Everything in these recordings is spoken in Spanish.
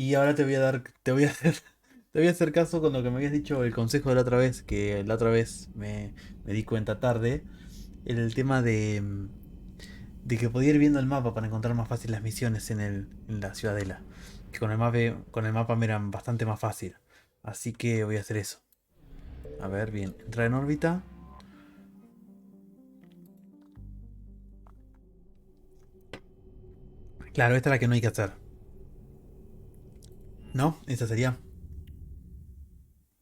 Y ahora te voy a hacer caso con lo que me habías dicho, el consejo de la otra vez, que la otra vez me di cuenta tarde, el tema de que podía ir viendo el mapa para encontrar más fácil las misiones en la Ciudadela. Que con el mapa me eran bastante más fácil. Así que voy a hacer eso. A ver, bien, entrar en órbita. Claro, esta es la que no hay que hacer. ¿No? Esa sería.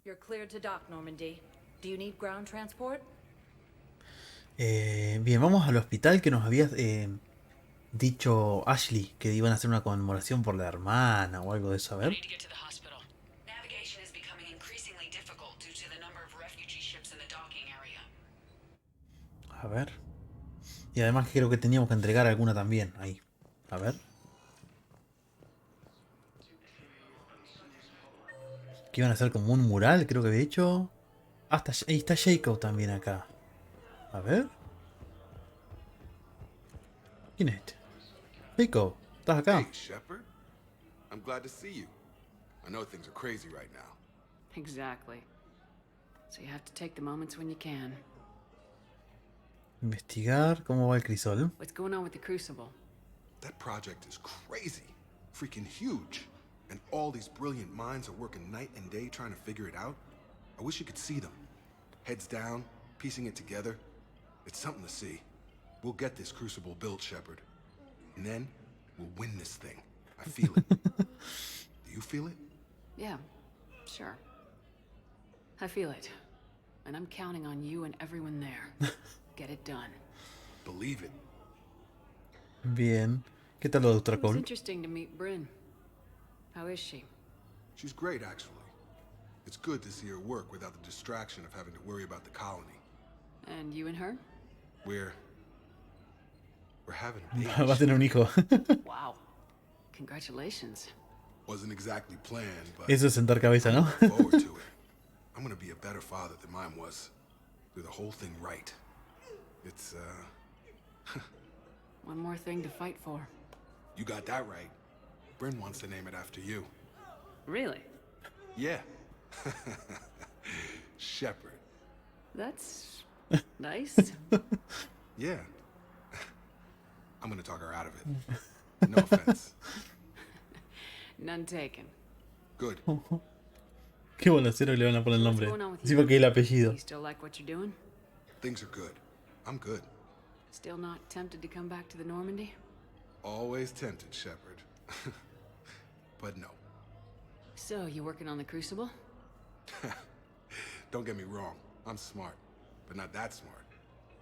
You're cleared to dock, Normandy. Do you need ground transport? Bien, vamos al hospital que nos habías dicho Ashley que iban a hacer una conmemoración por la hermana o algo de eso. A I ver. need to get to the hospital. Navigation is becoming increasingly difficult due to the number of refugee ships in the docking area. A ver. Y además creo que teníamos que entregar alguna también. Ahí. A ver. Que iban a hacer como un mural, creo que había hecho. Ah, ahí está Jacob también acá. A ver. ¿Quién es este? Jacob, ¿estás Hey, acá? Shepard. I'm glad to see you. I know things are crazy right now. Exactly. So you have to take the moments when you can. Investigar cómo va el crisol. What's going on with the Crucible? That project is crazy. Freaking huge. And all these brilliant minds are working night and day trying to figure it out. I wish you could see them. Heads down, piecing it together. It's something to see. We'll get this crucible built, Shepard. And then, we'll win this thing. I feel it. Do you feel it? Yeah, sure. I feel it. And I'm counting on you and everyone there. Get it done. Believe it. Bien. ¿Qué tal lo de Doctor It was Cole? interesting to meet Bryn. How is she? She's great, actually. It's good to see her work without the distraction of having to worry about the colony. And you and her? We're having a baby. Va a tener un hijo. Wow. Congratulations. Wasn't exactly planned, but Eso es sentar cabeza, ¿no? I'm looking forward to it. I'm gonna be a better father than mine was. Do the whole thing right. It's, One more thing to fight for. you got that right. Bryn wants to name it after you. Really? Yeah. Shepard. That's nice. Yeah. I'm gonna talk her out of it. No offense. None taken. Good. Qué bolacero le van a poner el What's nombre. going on with Encima you? que el apellido. You still like what you're doing? Things are good. I'm good. Still not tempted to come back to the Normandy? Always tempted, Shepard. But no. So, you working on the Crucible? Don't get me wrong. I'm smart. But not that smart.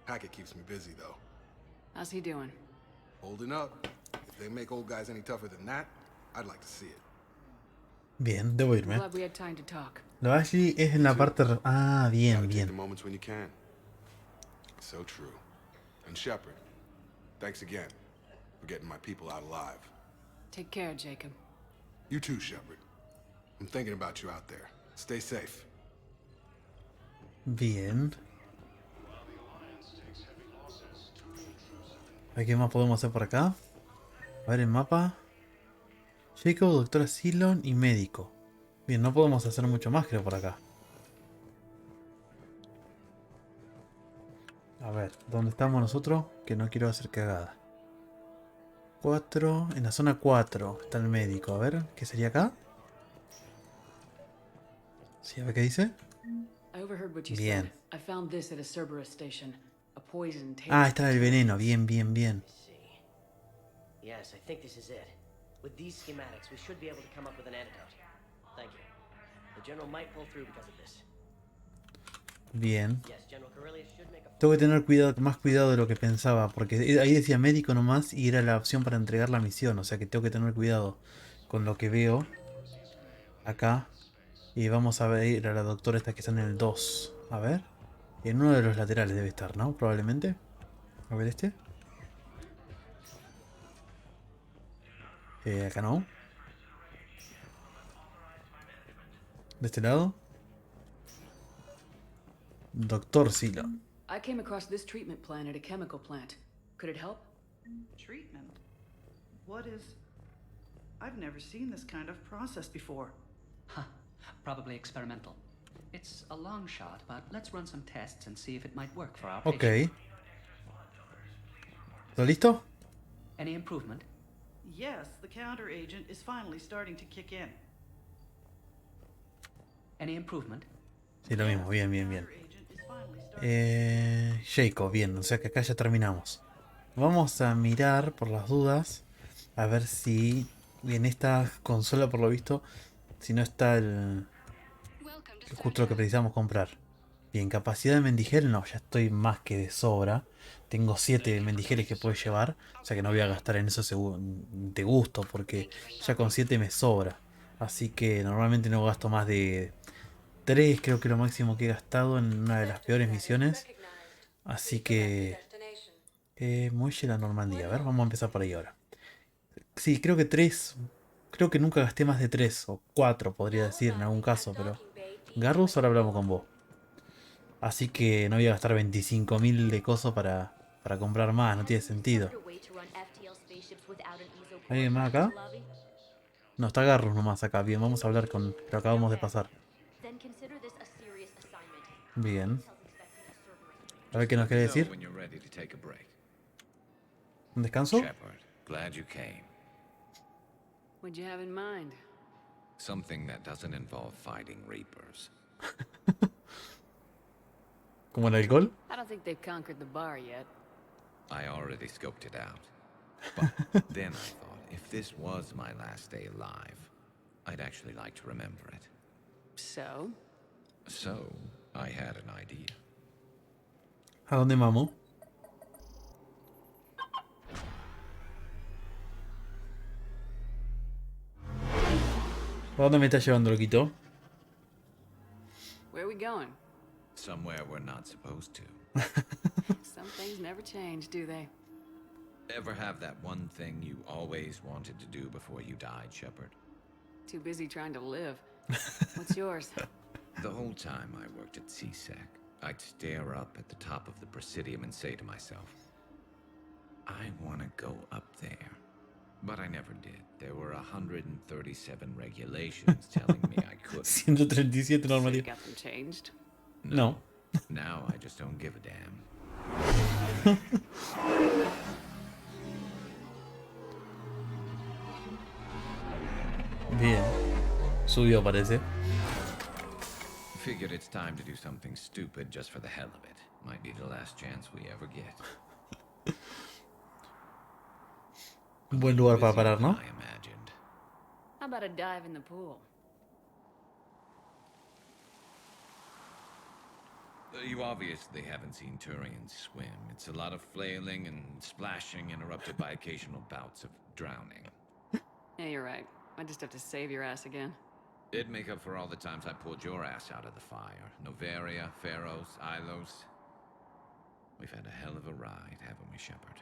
Hackett keeps me busy, though. How's he doing? Holding up. If they make old guys any tougher than that, I'd like to see it. Bien, debo I'm irme. glad we had time to talk. Lo de Ashley es en la parte... Ah, bien, Gotta take the bien. moments when you can. So true. And Shepard, thanks again for getting my people out alive. Take care, Jacob. You too, Shepard. I'm thinking about you out there. Stay safe. Bien. A ver qué más podemos hacer por acá. A ver el mapa. Jacob, doctora Silon y médico. Bien, no podemos hacer mucho más creo por acá. A ver, ¿dónde estamos nosotros? Que no quiero hacer cagada. 4, en la zona 4 está el médico. A ver, ¿qué sería acá? Sí, a ver qué dice. I overheard what you Bien. said. I found this at a Cerberus station. A poison Ah, está el veneno. Bien, bien, bien. See. Yes, I think this is it. With these schematics, we should be able to come up with an antidote. Thank you. The general might pull through because of this. Bien. Yes, General Corellius should make a Tengo que tener cuidado, más cuidado de lo que pensaba. Porque ahí decía médico nomás y era la opción para entregar la misión. O sea que tengo que tener cuidado con lo que veo. Acá. Y vamos a ver a la doctora esta que está en el 2. A ver. En uno de los laterales debe estar, ¿no? Probablemente. A ver este. Acá no. De este lado. Doctor Silo. I came across this treatment plan at a chemical plant. Could it help? Treatment? What is... I've never seen this kind of process before. Huh. Probably experimental. It's a long shot, but let's run some tests and see if it might work for our Ok. patient. ¿Todo listo? Any improvement? Yes, the counter agent is finally starting to kick in. Any improvement? Sí, lo mismo. Bien, bien, bien. Counter agent is finally starting Jacob, bien. O sea que acá ya terminamos. Vamos a mirar por las dudas. A ver si en esta consola, por lo visto, si no está justo lo que precisamos comprar. Bien, capacidad de mendigel, no, ya estoy más que de sobra. Tengo 7 mendigeles que puedo llevar. O sea que no voy a gastar en eso de gusto, porque ya con 7 me sobra. Así que normalmente no gasto más de 3, creo que lo máximo que he gastado en una de las peores misiones. Así que... muelle de la Normandía. A ver, vamos a empezar por ahí ahora. Sí, creo que 3. Creo que nunca gasté más de 3 o 4, podría decir en algún caso, pero... Garrus, ahora hablamos con vos. Así que no voy a gastar 25.000 de cosas para comprar más, no tiene sentido. ¿Hay alguien más acá? No, está Garrus nomás acá. Bien, vamos a hablar con... Lo acabamos de pasar. Bien. A ver qué nos quiere decir. ¿Un descanso? Shepard, glad you came. What'd you have in mind? Something that doesn't involve fighting Reapers. ¿Como el alcohol? I don't think they've conquered the bar yet. I already scoped it out. But then I thought, if this was my last day alive, I'd actually like to remember it. So? So, I had an idea. ¿A dónde vamos? ¿A dónde me está llevando, loquito? Where are we going? Somewhere we're not supposed to. Some things never change, do they? Ever have that one thing you always wanted to do before you died, Shepard? Too busy trying to live. What's yours? The whole time I worked at CSEC, I'd stare up at the top of the Presidium and say to myself, I want to go up there. But I never did. There were 137 regulations telling me I couldn't. 137 So you normativa. got them changed? No. Now I just don't give a damn. Bien. Subió, parece. Figured it's time to do something stupid just for the hell of it. Might be the last chance we ever get. Un buen lugar para Busier parar, than ¿no? I imagined. How about a dive in the pool? You obviously haven't seen Turians swim. It's a lot of flailing and splashing, interrupted by occasional bouts of drowning. Yeah, you're right. I just have to save your ass again. It'd make up for all the times I pulled your ass out of the fire. Novaria, Pharos, Ilos. We've had a hell of a ride, haven't we, Shepard?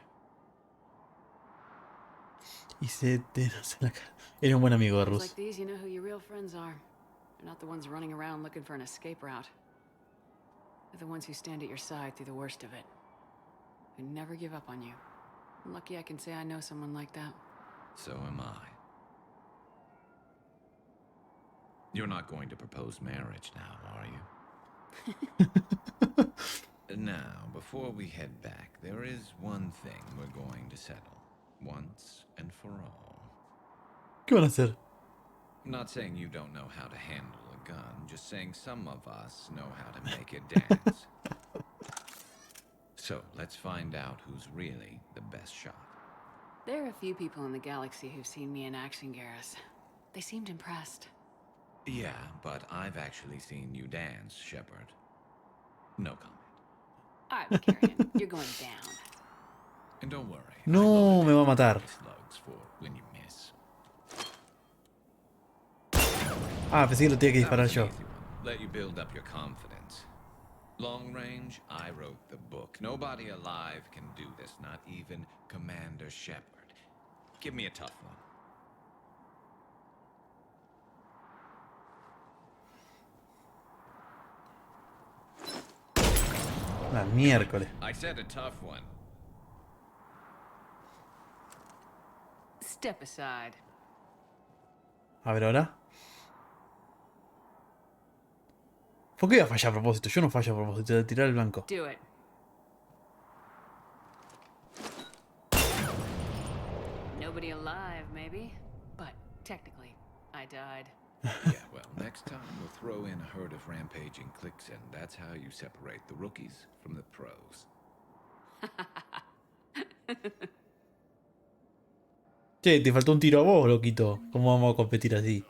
Y se te hace la cara. Eres un buen amigo de Times Rus. like these, you know who your real friends are. They're not the ones running around looking for an escape route. They're the ones who stand at your side through the worst of it. Who never give up on you. I'm lucky I can say I know someone like that. So am I. You're not going to propose marriage now, are you? Now, before we head back, there is one thing we're going to settle. Once and for all. ¿Qué van a hacer? I'm not saying you don't know how to handle a gun, just saying some of us know how to make it dance. So, let's find out who's really the best shot. There are a few people in the galaxy who've seen me in action, Garrus. They seemed impressed. Yeah, but I've actually seen you dance, Shepard. No comment. All right, Vicarian, you're going down. And don't worry. No, I me va a loaded matar. slugs for when you miss. Ah, pensé que lo tenía que That disparar was an yo. easy one. Let you build up your confidence. Long range, I wrote the book. Nobody alive can do this, not even Commander Shepard. Give me a tough one. La miércoles. I said a tough one. Step aside. A ver ahora. ¿Por qué voy a fallar a propósito? Yo no fallo a propósito de tirar el blanco. Do it. Nobody alive, maybe? But technically, I died. Yeah, well, next time we'll throw in a herd of rampaging cliques, and that's how you separate the rookies from the pros. Che, te faltó un tiro a vos, loquito. ¿Cómo vamos a competir así?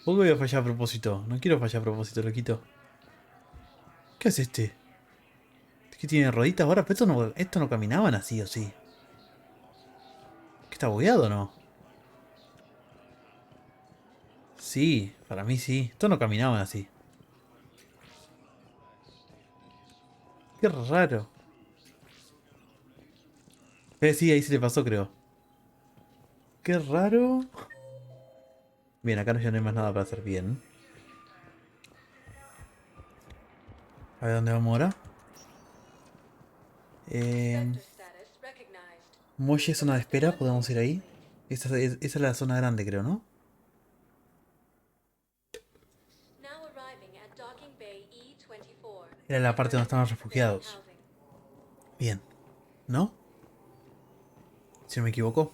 ¿Por qué voy a fallar a propósito? No quiero fallar a propósito, loquito. ¿Qué hace este? ¿Qué tiene roditas ahora? Pero esto no caminaban así o sí. ¿Qué está bugueado o no? Sí, para mí sí. Esto no caminaban así. Qué raro. Sí, ahí se le pasó, creo. Qué raro. Bien, acá ya no hay más nada para hacer bien. A ver dónde vamos ahora. Muelle, zona de espera, podemos ir ahí. Esa es la zona grande, creo, ¿no? Era la parte donde estaban los refugiados. Bien. ¿No? Si no me equivoco.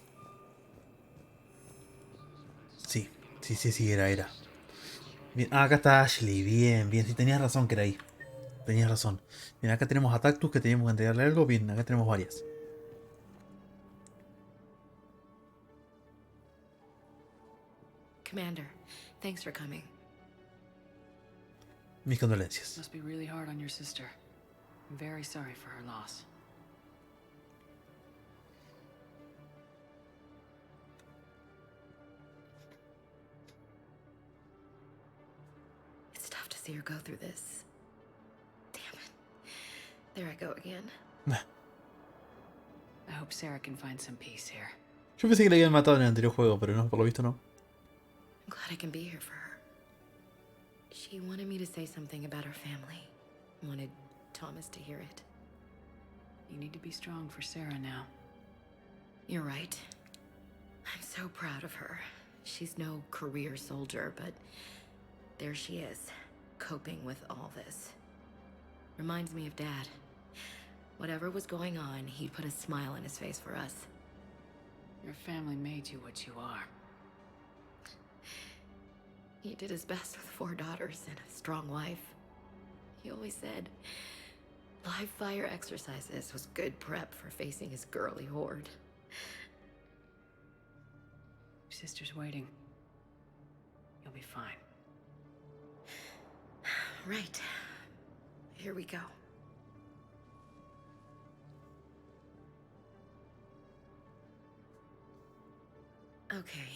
Sí, sí, era. Bien, acá está Ashley. Bien, bien. Sí, tenías razón que era ahí. Tenías razón. Bien, acá tenemos a Tactus que teníamos que entregarle algo. Bien, acá tenemos varias. Commander, thanks for coming. Mis condolencias. Must be really hard on your sister. I'm very sorry for her loss. It's tough to see her go through this. Damn it. There I go again. I hope Sarah can find some peace here. Yo pensé que le habían matado en el anterior juego, pero no, por lo visto no. I'm glad I can be here for her. She wanted me to say something about her family. Wanted Thomas to hear it. You need to be strong for Sarah now. You're right. I'm so proud of her. She's no career soldier, but there she is, coping with all this. Reminds me of Dad. Whatever was going on, he'd put a smile on his face for us. Your family made you what you are. He did his best with 4 daughters and a strong wife. He always said live fire exercises was good prep for facing his girly horde. Your sister's waiting. You'll be fine. Right. Here we go. Okay.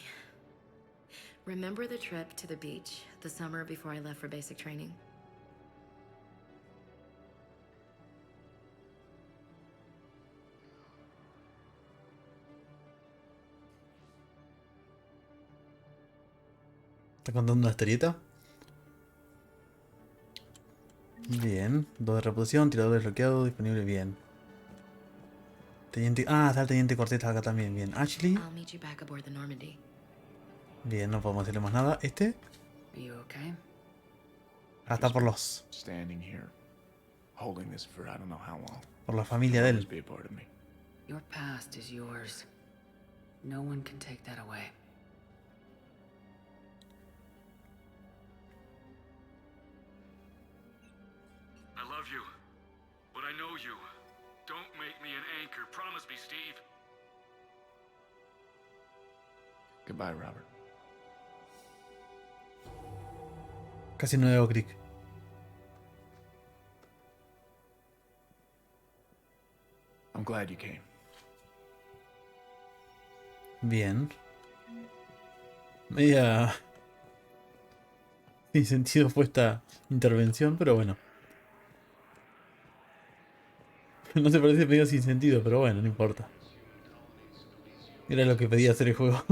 Remember the trip to the beach the summer before I left for basic training? ¿Está contando una historieta? Bien. 2 de reposición, tirador desbloqueado, disponible bien. Teniente. Ah, está el teniente Cortez acá también. Bien. Ashley. I'll meet you back aboard the Normandy. Bien, no podemos hacerle más nada. Este. Are you okay? Hasta por los. Standing here, holding this for I don't know how long. Por la familia de Always él. be a part of me. Your past is yours. No one can take that away. I love you, but I know you. Don't make me an anchor. Promise me, Steve. Goodbye, Robert. Casi no veo clic. I'm glad you came. Bien. Media sin sentido fue esta intervención, pero bueno. No se parece medio sin sentido, pero bueno, no importa. Era lo que pedía hacer el juego.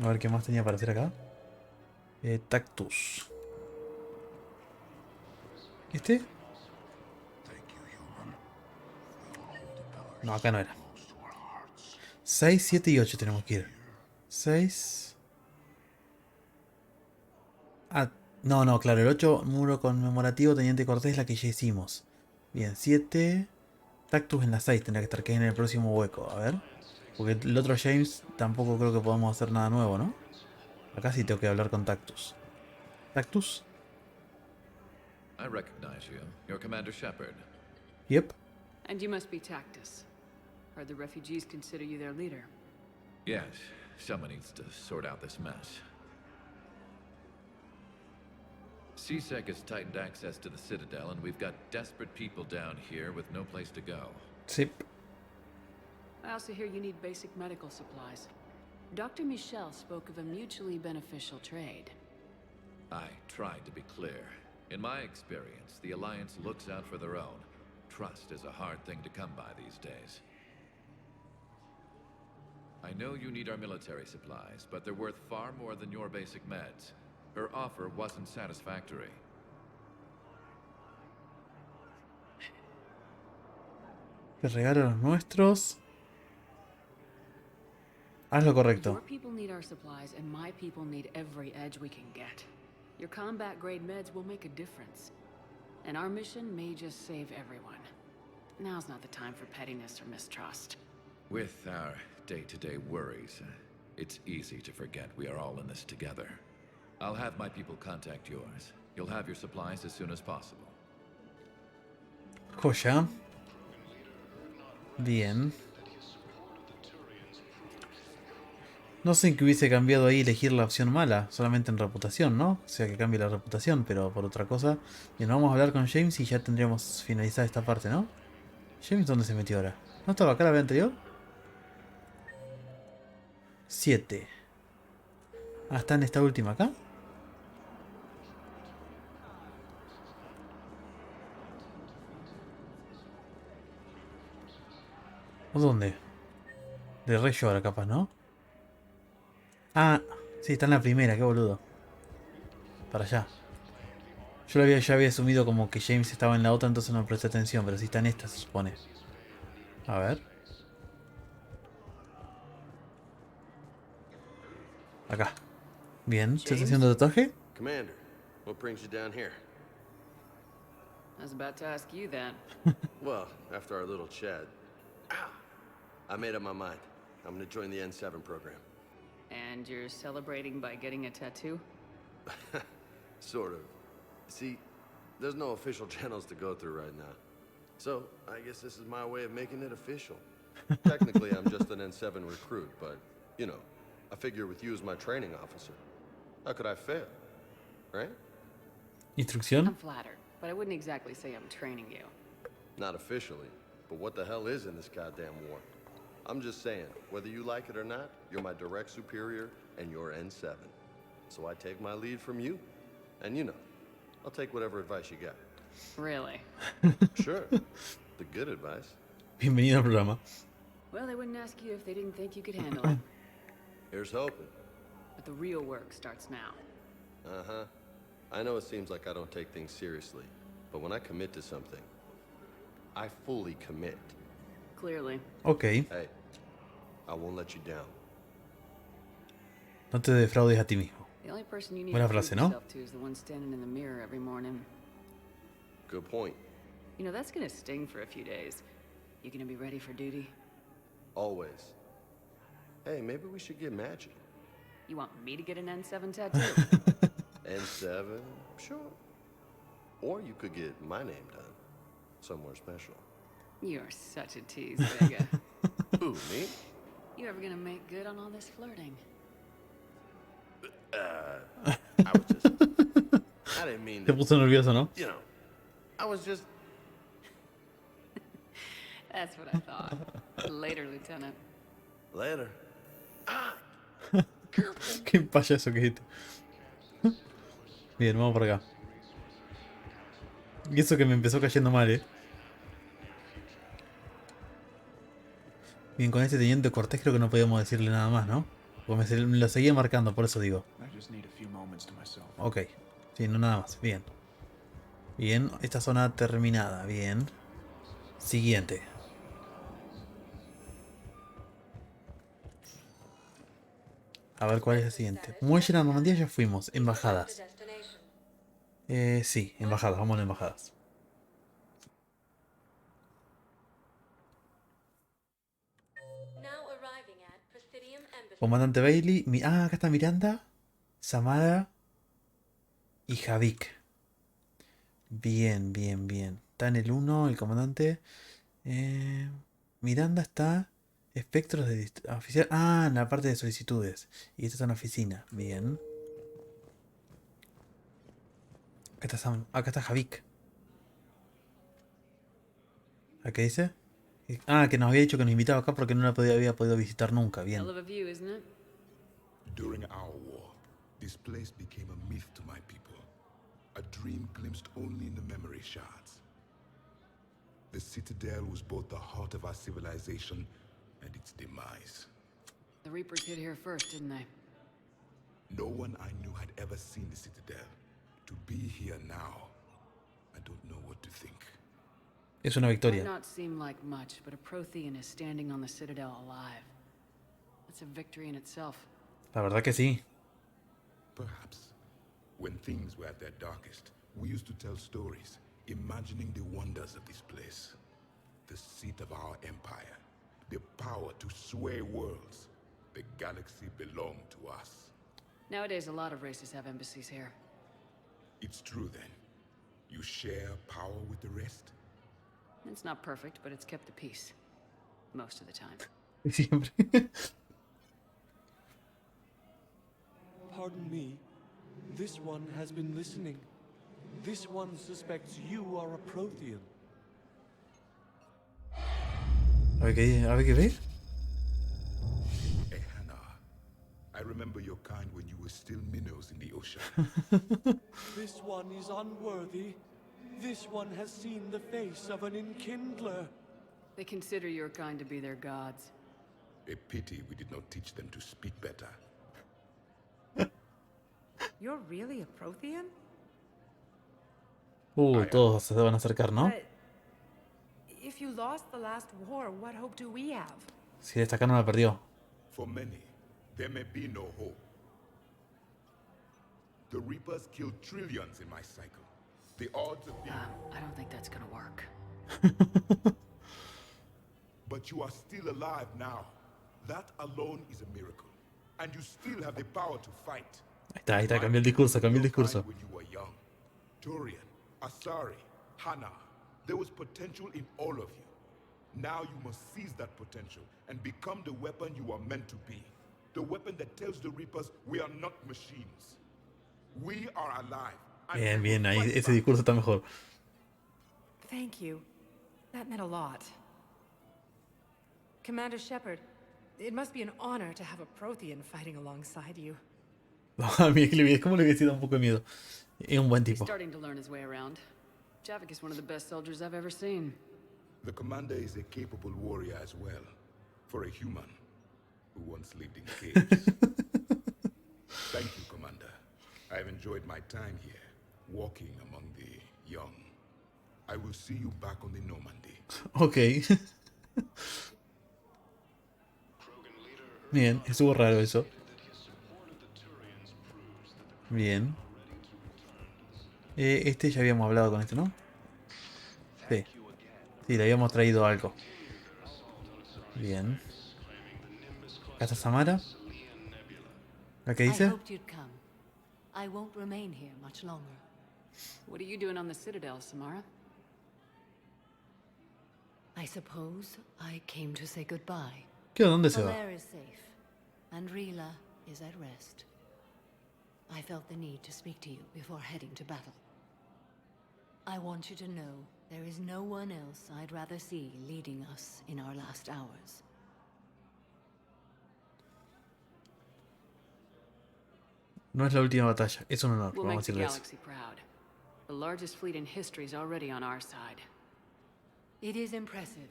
A ver qué más tenía para hacer acá. Tactus. ¿Este? No, acá no era. 6, 7 y 8 tenemos que ir. 6. Ah, no, no, claro, el 8, muro conmemorativo, Teniente Cortés, la que ya hicimos. Bien, 7. Tactus en la 6 tendrá que estar, que es en el próximo hueco. A ver. Porque el otro James tampoco creo que podamos hacer nada nuevo, ¿no? Acá sí tengo que hablar con Tactus. ¿Tactus? I recognize you. You're Commander Shepard. Yep. And you must be Tactus. Heard the refugees consider you their leader. Yes, someone needs to sort out this mess. CSEC has tightened access to the Citadel, and we've got desperate people down here with no place to go. Sí. I also hear you need basic medical supplies. Dr. Michel spoke of a mutually beneficial trade. I tried to be clear. In my experience, the Alliance looks out for their own. Trust is a hard thing to come by these days. I know you need our military supplies, but they're worth far more than your basic meds. Her offer wasn't satisfactory. Te regalo los nuestros. Haz lo correcto. Your people need our supplies, and my people need every edge we can get. Your combat-grade meds will make a difference. And our mission may just save everyone. Now's not the time for pettiness or mistrust. With our day-to-day worries, it's easy to forget we are all in this together. I'll have my people contact yours. You'll have your supplies as soon as possible. Joya. Bien. No sé que hubiese cambiado ahí elegir la opción mala, solamente en reputación, ¿no? O sea que cambie la reputación, pero por otra cosa. Bien, vamos a hablar con James y ya tendríamos finalizada esta parte, ¿no? James, ¿dónde se metió ahora? ¿No estaba acá la vez anterior? 7. Ah, está en esta última acá. ¿O dónde? De Rey ahora capaz, ¿no? Ah, sí, está en la primera, qué boludo. Para allá. Yo ya había asumido como que James estaba en la otra, entonces no presté atención, pero sí está en esta, se supone. A ver. Acá. Bien, ¿se está haciendo tatuaje? Commander, what brings you down here? I was about to ask you that. Well, after our little chat, I made up my mind. I'm gonna join the N7 program. And you're celebrating by getting a tattoo? Sort of. See, there's no official channels to go through right now. So, I guess this is my way of making it official. Technically, I'm just an N7 recruit, but, you know, I figure with you as my training officer, how could I fail? Right? ¿Instrucción? I'm flattered, but I wouldn't exactly say I'm training you. Not officially, but what the hell is in this goddamn war? I'm just saying, whether you like it or not, you're my direct superior and you're N7. So I take my lead from you. And you know, I'll take whatever advice you got. Really? Sure. The good advice. Bienvenido al programa. Well, they wouldn't ask you if they didn't think you could handle it. Here's hoping. But the real work starts now. Uh-huh. I know it seems like I don't take things seriously, but when I commit to something, I fully commit. Clearly. Ok. Hey, I won't let you down. No te defraudes a ti mismo. The only person you need Buena to frase, prove ¿no? yourself to is the one standing in the mirror every morning. Good point. You know, that's gonna sting for a few days. You gonna be ready for duty? Always. Hey, maybe we should get matching. You want me to get an N7 tattoo? N7? Sure. Or you could get my name done. Somewhere special. You're such a tease, Vega. Who, me? You ever gonna make good on all this flirting? I was just... I didn't mean Se to... puso nervioso, ¿no? You know, I was just... That's what I thought. Later, Lieutenant. Later. Qué payaso que dijiste. Bien, vamos por acá. Y eso que me empezó cayendo mal, Bien, con este teniente Cortés creo que no podíamos decirle nada más, ¿no? Porque me lo seguía marcando, por eso digo. Ok. Sí, no nada más. Bien. Bien, esta zona terminada. Bien. Siguiente. A ver cuál es la siguiente. Muelle en la Normandía ya fuimos. Embajadas. Sí, embajadas. Vamos a embajadas. Comandante Bailey. Acá está Miranda, Samara y Javik. Bien, bien, bien. Está en el 1 el comandante. Miranda está. Espectros de oficial. En la parte de solicitudes. Y esta está en la oficina. Bien. Acá está Javik. ¿A qué dice? Que nos había dicho que nos invitaba acá porque no la había podido visitar nunca. Bien. Hell of a view, isn't it? During our war, this place became a myth to my people. A dream glimpsed only in the memory shards. The Citadel was both the heart of our civilization and its demise. The Reapers hit here first, didn't they? No one I knew had ever seen the Citadel. To be here now, I don't know what to think. Es una victoria. Might not seem like much, but a Prothean is standing on the Citadel alive. That's a victory in itself. La verdad que sí. Perhaps. When things were at their darkest, we used to tell stories, imagining the wonders of this place. The seat of our empire. The power to sway worlds. The galaxy belonged to us. Nowadays, a lot of races have embassies here. It's true then. You share power with the rest? It's not perfect, but it's kept the peace. Most of the time. Siempre. Pardon me. This one has been listening. This one suspects you are a Prothean. A ver qué ve. Hey, Hannah. I remember your kind when you were still minnows in the ocean. This one is unworthy. This one has seen the face of an enkindler. They consider your kind to be their gods. A pity we did not teach them to speak better. You're really a Prothean? Todos se van a acercar, ¿no? But if you lost the last war, what hope do we have? Si esta acá no la perdió. For many, there may be no hope. The Reapers killed trillions in my cycle. The odds of being... I don't think that's gonna work. But you are still alive now. That alone is a miracle. And you still have the power to fight. Ahí está, cambió el discurso, cambió el discurso. When you were young. Turian, Asari, Hannah, there was potential in all of you. Now you must seize that potential and become the weapon you are meant to be. The weapon that tells the Reapers we are not machines. We are alive. Bien, bien, ahí ese discurso está mejor. Thank you. That meant a lot. Commander Shepard, it must be an honor to have a Prothean fighting alongside you. A mí es como le hubiese dado un poco de miedo. Es un buen He's tipo. starting to learn his way around. Javik is one of the best soldiers I've ever seen. The commander is a capable warrior as well. For a human who once lived in caves. Thank you, Commander. I've enjoyed my time here, walking among the young. I will see you back on the Normandy. Ok. Bien, estuvo raro eso. Bien. Este ya habíamos hablado con este, ¿no? Sí. Sí, le habíamos traído algo. Bien. Acá está Samara. ¿La que dice? I won't remain here much longer. What are you doing on the Citadel, Samara? I suppose I came to say goodbye. ¿Qué? ¿Dónde se va? Alaire is safe, and Rila is at rest. I felt the need to speak to you before heading to battle. I want you to know there is no one else I'd rather see leading us in our last hours. No es la última batalla, es un honor, We'll vamos a make the decirle eso. galaxy proud. The largest fleet in history is already on our side. It is impressive.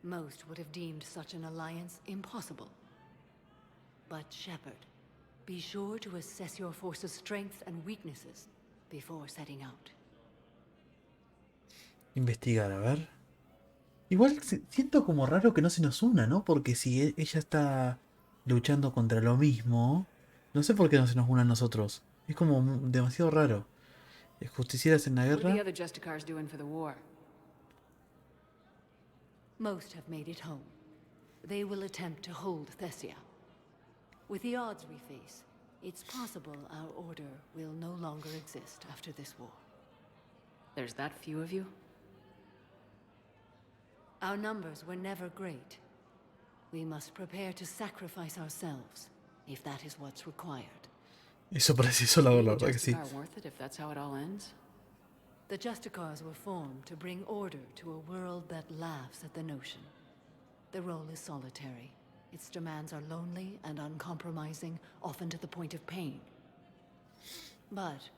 Most would have deemed such an alliance impossible. But Shepard, be sure to assess your force's strengths and weaknesses before setting out. Investigar, a ver. Igual siento como raro que no se nos una, ¿no? Porque si ella está luchando contra lo mismo. No sé por qué no se nos une a nosotros. Es como demasiado raro. Justicieras en la What are the guerra. other Justicars doing for the war? Most have made it home. They will attempt to hold Thessia. With the odds we face, it's possible our order will no longer exist after this war. There's that few of you? Our numbers were never great. We must prepare to sacrifice ourselves, if that is what's required. Eso parece eso, la Being a verdad que sí. Justicar worth it if that's how it all ends? The Justicars were formed to bring order to a world that laughs at the notion. The role is solitary. Its demands are lonely and uncompromising, often to the point of pain. But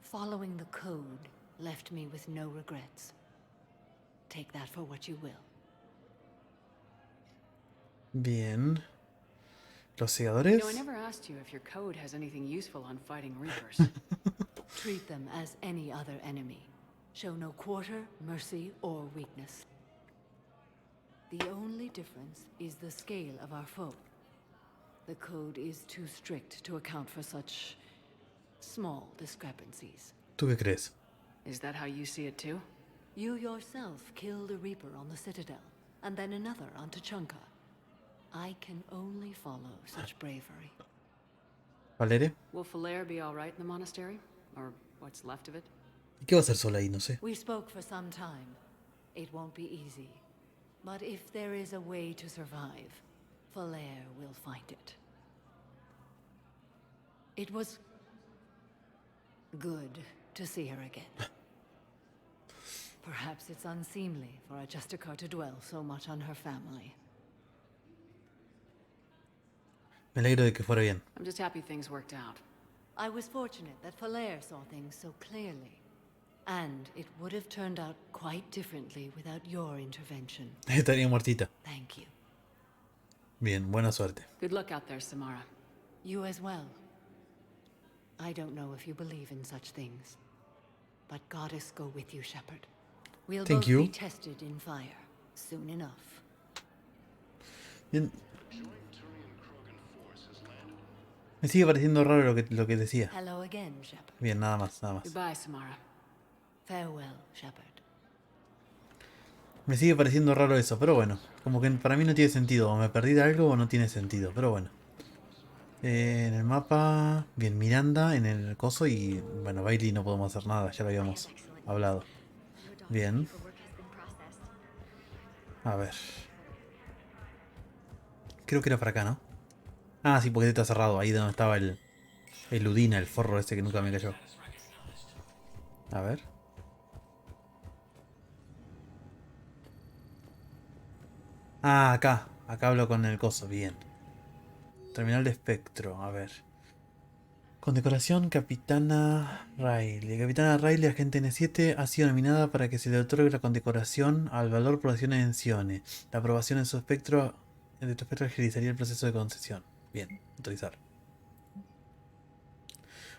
following the code left me with no regrets. Take that for what you will. Bien. Los You know, segadores. I never asked you if your code has anything useful on fighting Reapers. Treat them as any other enemy. Show no quarter, mercy, or weakness. The only difference is the scale of our foe. The code is too strict to account for such small discrepancies. ¿Tú qué crees? Is that how you see it too? You yourself killed a Reaper on the Citadel, and then another on Tuchanka. I can only follow such bravery. ¿Valeria? Will Falair be all right in the monastery? Or what's left of it? ¿Y qué va a hacer sola ahí? No sé. We spoke for some time. It won't be easy. But if there is a way to survive, Falair will find it. It was good to see her again. Perhaps it's unseemly for a Justicar to dwell so much on her family. Me alegro de que fuera bien. I'm just happy things worked out. I was fortunate that Falair saw things so clearly. And it would have turned out quite differently without your intervention. Estaría muertita. Thank you. Bien, buena suerte. Good luck out there, Samara. You as well. I don't know if you believe in such things, but Goddess go with you, Shepard. We'll Thank both you. be tested in fire soon enough. Bien. Me sigue pareciendo raro lo que decía. Hello again, Shepard. Bien, nada más, nada más. Goodbye, Samara. Farewell, Shepard. Me sigue pareciendo raro eso, pero bueno. Como que para mí no tiene sentido. O me perdí de algo o no tiene sentido, pero bueno. En el mapa, bien, Miranda en el coso y bueno, Bailey no podemos hacer nada, ya lo habíamos hablado. Bien. A ver. Creo que era para acá, ¿no? Ah, sí, porque está cerrado, ahí donde estaba el Udina, el forro ese que nunca me cayó. A ver. Ah, acá hablo con el coso, bien. Terminal de espectro, a ver. Condecoración Capitana Riley. Capitana Riley, agente N7, ha sido nominada para que se le otorgue la condecoración al valor por acción en Cione. La aprobación en su espectro, de tu espectro agilizaría el proceso de concesión. Bien, autorizar.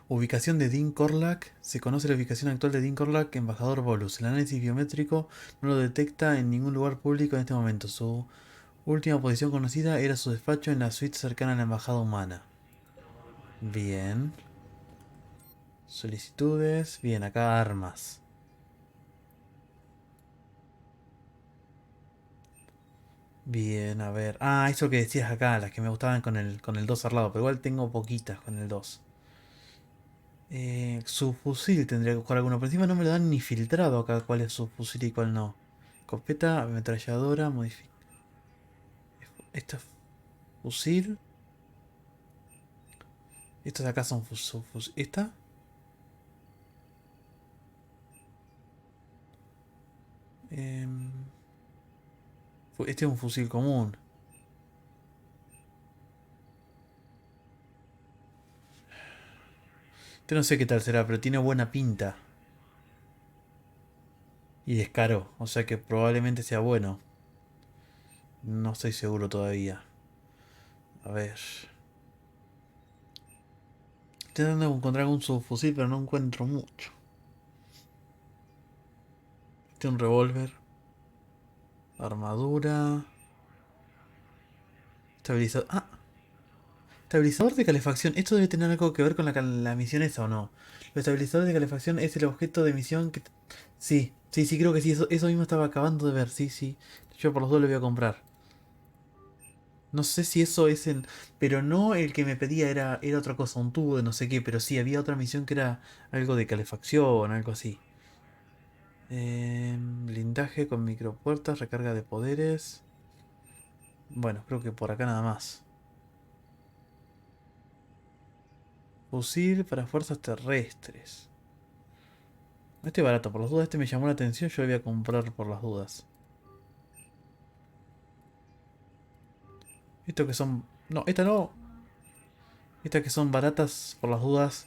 Ubicación de Dean Corlack. Se conoce la ubicación actual de Dean Corlack, embajador Bolus. El análisis biométrico no lo detecta en ningún lugar público en este momento. Su última posición conocida era su despacho en la suite cercana a la embajada humana. Bien. Solicitudes. Bien, acá armas. Bien, a ver. Ah, eso que decías acá, las que me gustaban con el 2 al lado, pero igual tengo poquitas con el 2. Su fusil tendría que buscar alguno, pero encima no me lo dan ni filtrado acá cuál es su fusil y cuál no. Escopeta, ametralladora, modifica. Esto es fusil. Estos de acá son fusil. ¿Esta? Este es un fusil común. Este no sé qué tal será, pero tiene buena pinta. Y es caro, o sea que probablemente sea bueno. No estoy seguro todavía. A ver. Estoy tratando de encontrar algún subfusil, pero no encuentro mucho. Este es un revólver. Armadura. Estabilizador. Ah, Estabilizador de calefacción. ¿Esto debe tener algo que ver con la misión esa o no? Los estabilizadores de calefacción es el objeto de misión que... Sí, sí, sí, creo que sí. Eso mismo estaba acabando de ver. Sí, sí. Yo por los dos lo voy a comprar. No sé si eso es en... Pero no el que me pedía era otra cosa, un tubo de no sé qué. Pero sí, había otra misión que era algo de calefacción, algo así. Blindaje con micropuertas, recarga de poderes. Bueno, creo que por acá nada más. Fusil para fuerzas terrestres. Este es barato, por las dudas. Este me llamó la atención, yo lo voy a comprar por las dudas. Esto que son... No, esta no. Estas que son baratas por las dudas.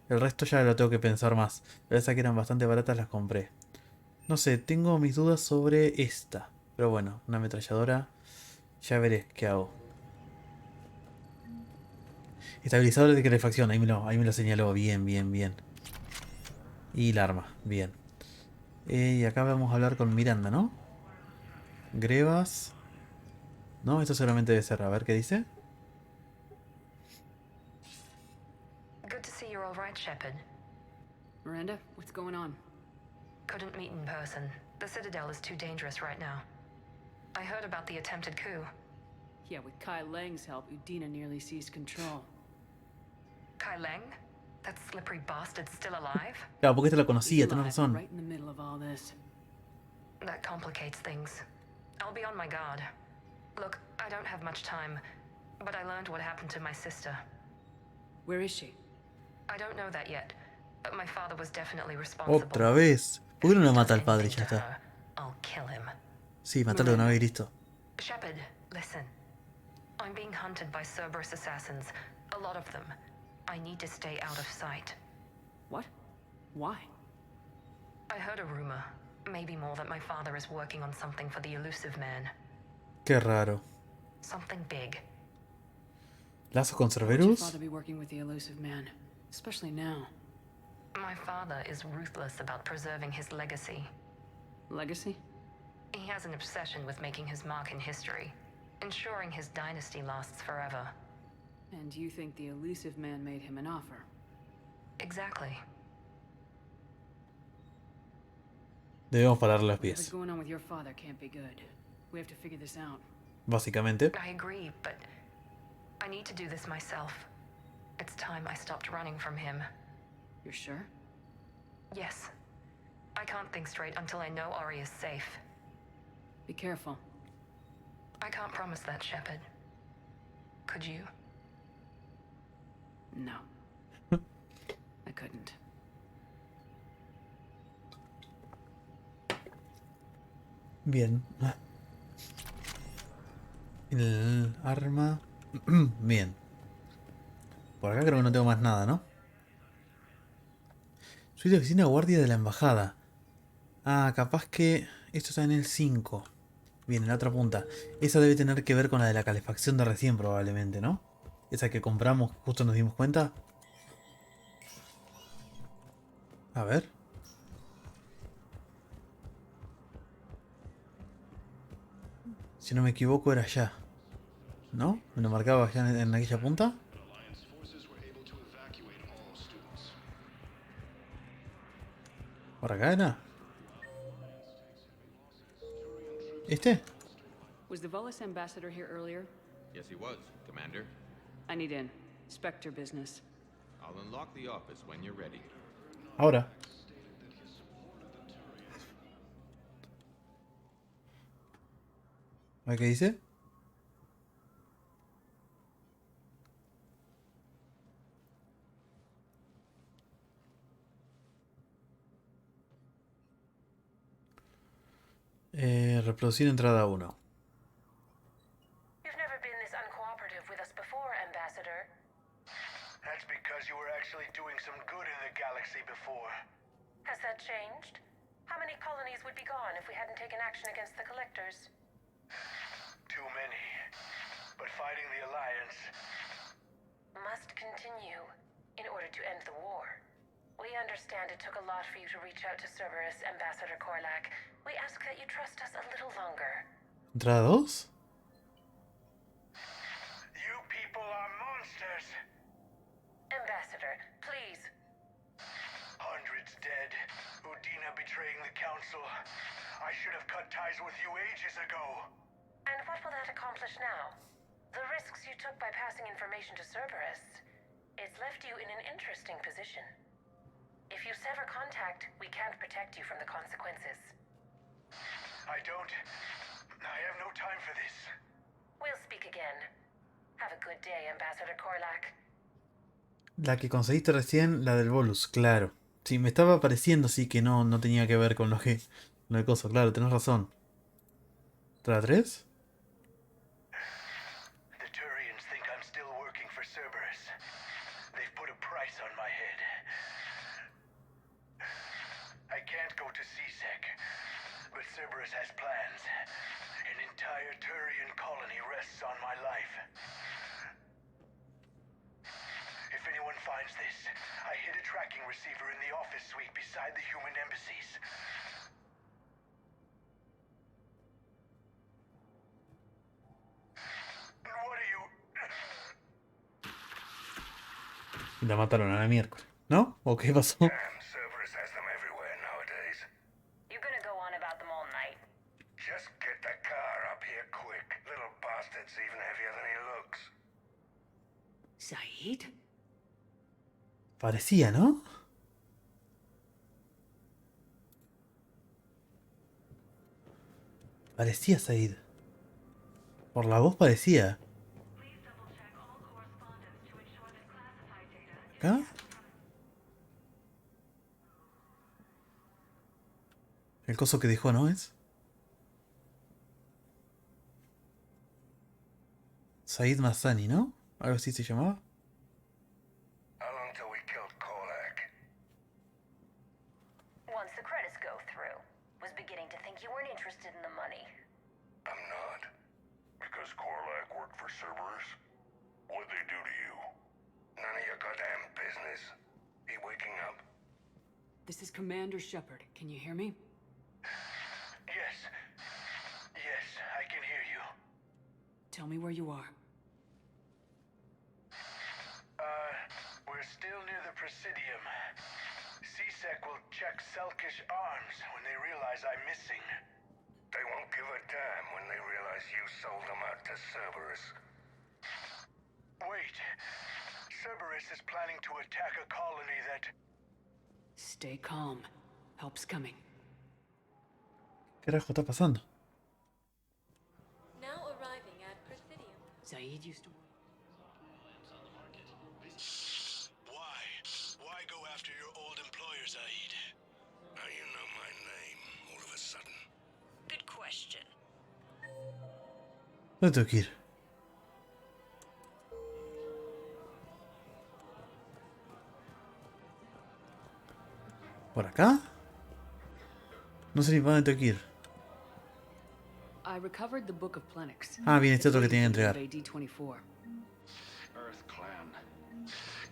El resto ya lo tengo que pensar más. Pero esas que eran bastante baratas las compré. No sé, tengo mis dudas sobre esta. Pero bueno, una ametralladora. Ya veré qué hago. Estabilizador de calefacción, ahí me lo señaló. Bien, bien, bien. Y la arma, bien. Y acá vamos a hablar con Miranda, ¿no? Grebas. No, esto seguramente debe ser. A ver qué dice. Good to see you're all right, Shepard. Miranda, what's going on? Couldn't meet in person. The Citadel is too dangerous right now. I heard about the attempted coup. Yeah, with Kai Lang's help, Udina nearly seized control. Kai Lang? That slippery bastard's still alive? Claro, porque esta la He's conocía, tenés alive, razón. right in the middle of all this. That complicates things. I'll be on my guard. Look, I don't have much time, but I learned what happened to my sister. Where is she? I don't know that yet, but my father was definitely responsible. Otra vez. ¿Por qué no lo mata al padre y ya Anything to está? her, I'll kill him. Sí, matarlo de una vez y listo. Shepard, listen. I'm being hunted by Cerberus assassins. A lot of them. I need to stay out of sight. What? Why? I heard a rumor, maybe more, that my father is working on something for the elusive man. Qué raro. Something big. ¿Lazos con Why would your Cerberus? father be working with the elusive man? Especially now. My father is ruthless about preserving his legacy. Legacy? He has an obsession with making his mark in history, ensuring his dynasty lasts forever. And you think the elusive man made him an offer? Exactly. Debemos pararle los Whatever's pies. going on with your father can't be good. We have to figure this out. Básicamente. I agree, but I need to do this myself. It's time I stopped running from him. You're sure? Yes. I can't think straight until I know Ori is safe. Be careful. I can't promise that, Shepard. Could you? No. I couldn't. Bien. El arma. Bien. Por acá creo que no tengo más nada, ¿no? Soy de oficina de guardia de la embajada. Ah, capaz que esto está en el 5. Bien, en la otra punta. Esa debe tener que ver con la de la calefacción de recién probablemente, ¿no? Esa que compramos, justo nos dimos cuenta. A ver. Si no me equivoco era allá. ¿No? ¿Me lo marcaba allá en aquella punta? ¿Por acá era? ¿Este? Was the Volus ambassador here earlier? Yes, he was, Commander. I need in. Spectre business. I'll unlock the office when you're ready. Ahora. A ver qué dice. Reproducir entrada 1. You've never been this uncooperative with us before, Ambassador. That's because you were actually doing some good in the galaxy before. Has that changed? How many colonies would be gone if we hadn't taken action against the Collectors? Too many. But fighting the Alliance must continue in order to end the war. We understand it took a lot for you to reach out to Cerberus, Ambassador Korlak. We ask that you trust us a little longer. ¿Entrada 2? You people are monsters! Ambassador, please. Hundreds dead. Udina betraying the council. I should have cut ties with you ages ago. And what will that accomplish now? The risks you took by passing information to Cerberus, it's left you in an interesting position. If you sever contact, we can't protect you from the consequences. I have no time for this. We'll speak again. Have a good day, Ambassador Korlak. La que conseguiste recién, la del bolus, claro. Sí, me estaba pareciendo, sí, que no tenía que ver con lo que... Lo de cosas, claro, tenés razón. ¿Tra 3? The Turians think I'm still working for Cerberus. They've put a price on my head. I can't go to CSEC, but Cerberus has plans. An entire Turian colony rests on my life. If anyone finds this, I hid a tracking receiver in the office suite beside the human embassies. What are you... Y la mataron a la miércoles, ¿no? ¿O qué pasó? Cerberus has them everywhere nowadays. You gonna go on about them all night? Just get the car up here quick. Little bastard's even heavier than he looks. Said? Parecía, ¿no? Parecía Said. Por la voz parecía. ¿Acá? El coso que dejó, ¿no es? Said Massani, ¿no? Algo así se llamaba. How long till we killed Korlak? Once the credits go through. Was beginning to think you weren't interested in the money. I'm not. Because Korlak worked for Cerberus? What'd they do to you? None of your goddamn business. He waking up? This is Commander Shepard. Can you hear me? Yes. Yes, I can hear you. Tell me where you are. We're still near the Presidium. CSEC will check Selkish arms when they realize I'm missing. They won't give a damn when they realize you sold them out to Cerberus. Wait. Cerberus is planning to attack a colony that... Stay calm. Help's coming. ¿Qué carajo está pasando? Now arriving at Presidium. Said used to... Why go after your old employer, Zaid? Now you know my name, all of a sudden. Good question. ¿Dónde tengo que ir? ¿Por acá? No sé ni para dónde tengo que ir. I recovered the Book of Plenix. Ah, bien, este otro que tiene que entregar. AD 24. Earth Clan.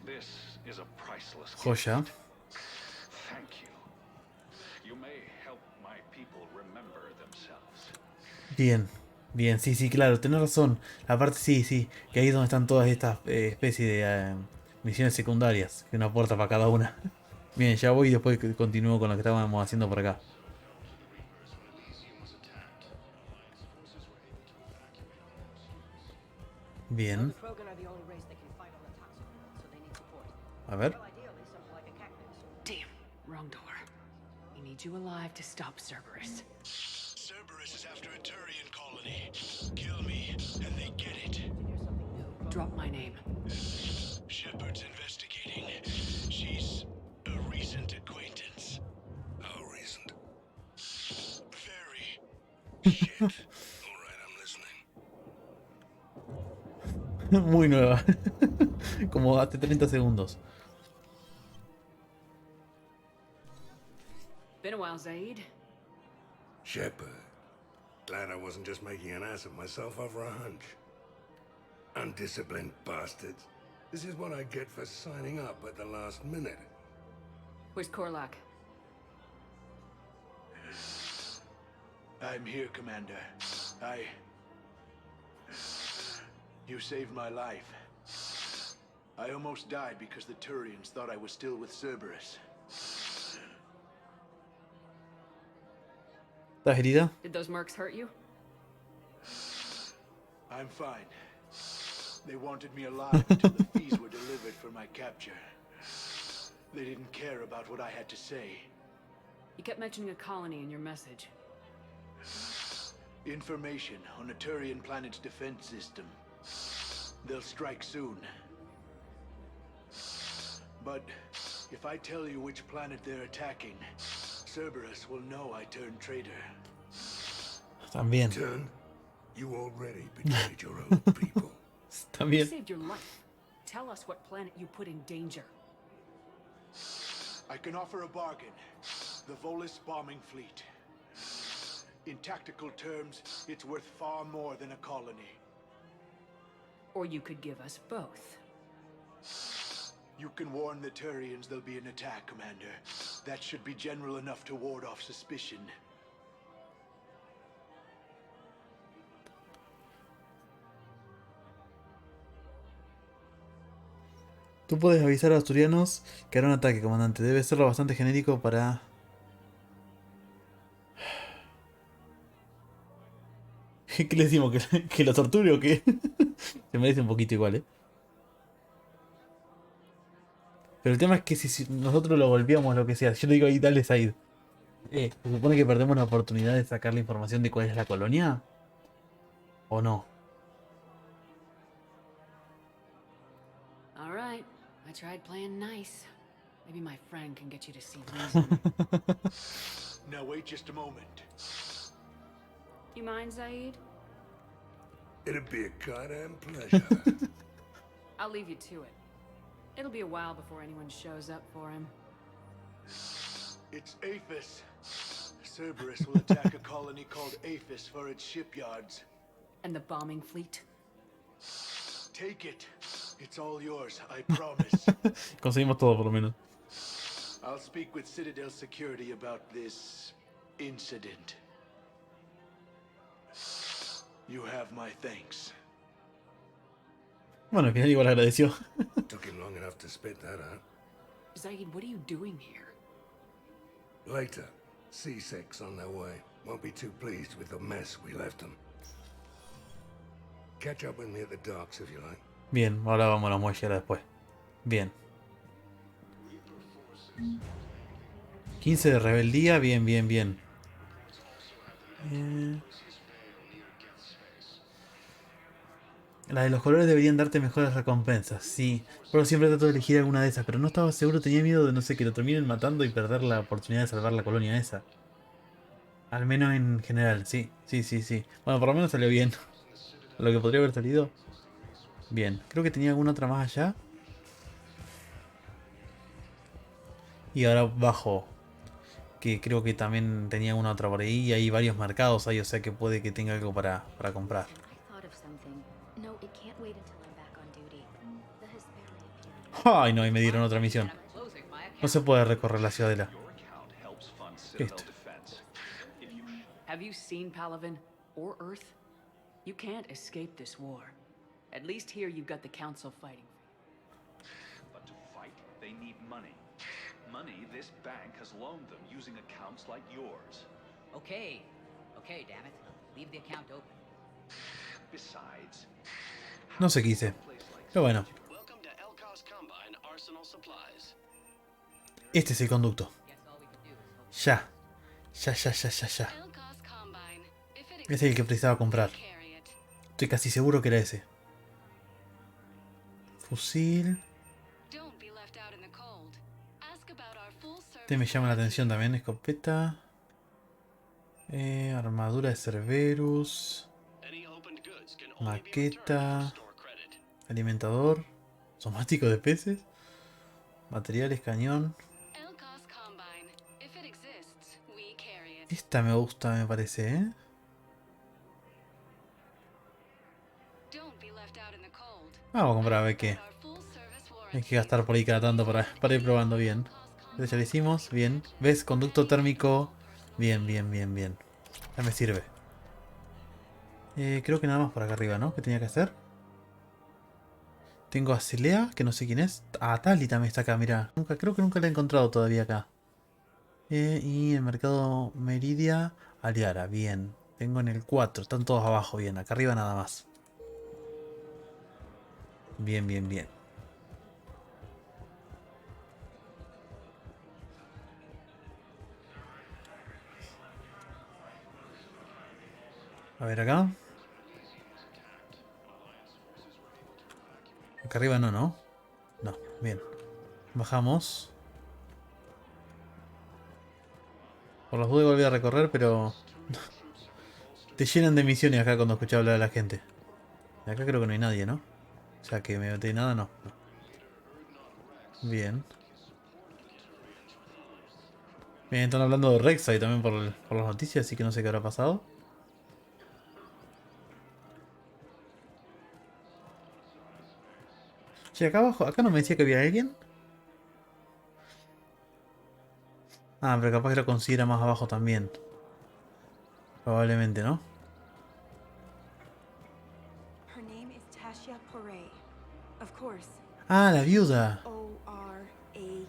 This is a priceless gift. Joya. Thank you. You may help my people remember themselves. Bien. Bien, sí, sí, claro, tenés razón. Aparte, sí, sí. Que ahí es donde están todas estas especies de misiones secundarias. Que una puerta para cada una. Bien, ya voy y después continúo con lo que estábamos haciendo por acá. Bien. A ver. Damn, wrong door. We need you alive to stop Cerberus. Cerberus is after a Turian colony. Kill me, and they get it. Drop my name. Shepard's investigating. She's a recent acquaintance. How recent? Very. Shit. Alright, I'm listening. Muy nueva. Como hace 30 segundos. Been a while, Zaid. Shepard. Glad I wasn't just making an ass of myself over a hunch. Undisciplined bastards. This is what I get for signing up at the last minute. Where's Korlak? I'm here, Commander. You saved my life. I almost died because the Turians thought I was still with Cerberus. ¿Estás herida? Did those mercs hurt you? I'm fine. They wanted me alive until the fees were delivered for my capture. They didn't care about what I had to say. You kept mentioning a colony in your message. Information on a Turian planet's defense system. They'll strike soon. But if I tell you which planet they're attacking, Cerberus will know I turned traitor. También. Turn? You already betrayed your own people. You También. saved your life. Tell us what planet you put in danger. I can offer a bargain. The Volus bombing fleet. In tactical terms, it's worth far more than a colony. Or you could give us both. You can warn the Turians there'll be an attack, Commander. That should be general enough to ward off suspicion. Tú puedes avisar a los turianos que hará un ataque, comandante. Debe serlo bastante genérico para... ¿Qué le decimos? ¿Que lo torture o qué? Se merece un poquito igual, ¿eh? Pero el tema es que si nosotros lo golpeamos, lo que sea, yo le digo ahí, dale Said. ¿Se supone que perdemos la oportunidad de sacar la información de cuál es la colonia? ¿O no? All right. I tried playing nice. Maybe my friend can get you to see reason. Now wait just a moment. You mind, Zaid? It'd be a goddamn pleasure. I'll leave you to it. It'll be a while before anyone shows up for him. It's Aphis. Cerberus will attack a colony called Aphis for its shipyards. And the bombing fleet? Take it. It's all yours, I promise. Conseguimos todo por lo menos. I'll speak with Citadel Security about this incident. You have my thanks. Bueno, al final igual agradeció. Took him long enough to spit that out. Zaid, what are you doing here? Later, C6 on their way. Won't be too pleased with the mess we left them. Catch up with me at the docks if you like. Bien, ahora vamos a la muelle después. Bien. 15 de rebeldía, bien, bien, bien. La de los colores deberían darte mejores recompensas, sí. Pero siempre trato de elegir alguna de esas, pero no estaba seguro, tenía miedo de, no sé, que lo terminen matando y perder la oportunidad de salvar la colonia esa. Al menos en general, sí, sí, sí, sí. Bueno, por lo menos salió bien. Lo que podría haber salido. Bien, creo que tenía alguna otra más allá. Y ahora bajo. Que creo que también tenía una otra por ahí. Y hay varios mercados ahí, o sea que puede que tenga algo para comprar. Ay, no, y me dieron otra misión. No se puede recorrer la Ciudadela. Listo. Have you seen Palaven or Earth? You can't escape this war. At least here you've got the Council fighting. But to fight, they need money. Money this bank has loaned them using accounts like yours. Okay. Okay, damn it. Leave the account open. Besides, No sé qué hice. Pero bueno. Este es el conducto. Ya. Ya, ya, ya, ya, ya. Ese es el que precisaba comprar. Estoy casi seguro que era ese. Fusil. Este me llama la atención también. Escopeta. Armadura de Cerberus. Maqueta. Alimentador. Somático de peces. Materiales, cañón. Esta me gusta, me parece, ¿eh? Vamos a comprar a ver qué. Hay que gastar por ahí cada tanto para ir probando bien. Ya lo hicimos, bien. ¿Ves? Conducto térmico. Bien, bien, bien, bien. Ya me sirve. Creo que nada más por acá arriba, ¿no? ¿Qué tenía que hacer? Tengo a Celea, que no sé quién es. Ah, Tali también está acá, mira. Creo que nunca la he encontrado todavía acá. Y el mercado Meridia, Aliara, bien. Tengo en el 4, están todos abajo, bien. Acá arriba nada más. Bien, bien, bien. A ver acá. Acá arriba no, ¿no? No, bien. Bajamos. Por las dudas volví a recorrer, pero... te llenan de misiones acá cuando escuchas hablar a la gente. Y acá creo que no hay nadie, ¿no? O sea, que me metí nada, no. Bien. Bien, están hablando de Rexa y también por las noticias, así que no sé qué habrá pasado. Che, acá abajo, acá no me decía que había alguien. Ah, pero capaz que lo considera más abajo también. Probablemente, ¿no? Her name is Tasha Poray. Of course. Ah, la viuda. Porae.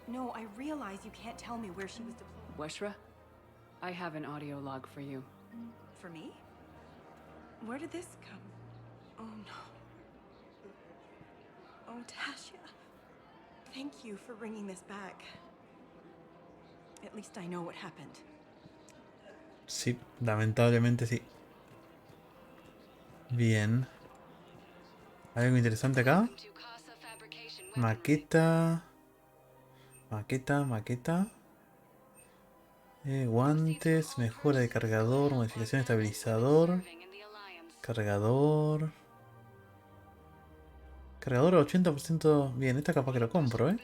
No, I realize you can't tell me where she was deployed. Weshra, I have an audio log for you. For me? Where did this come? Oh no. Oh, Tasha. Thank you for bringing this back. At least I know what happened. Sí, lamentablemente sí. Bien. ¿Hay algo interesante acá? Maqueta. Maqueta. Guantes, mejora de cargador, modificación de estabilizador. Cargador. Cargador 80%. Bien, esta capaz que lo compro, ¿eh?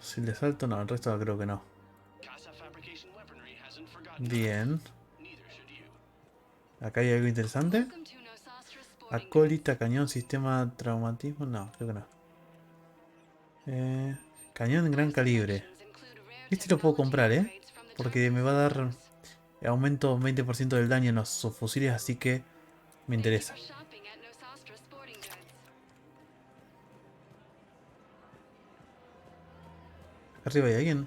Si le salto, no, el resto creo que no. Bien. Acá hay algo interesante. Acólita, cañón, sistema traumatismo. No, creo que no. Cañón en gran calibre. Este lo puedo comprar, ¿eh? Porque me va a dar aumento 20% del daño en los subfusiles, así que me interesa. Acá arriba hay alguien.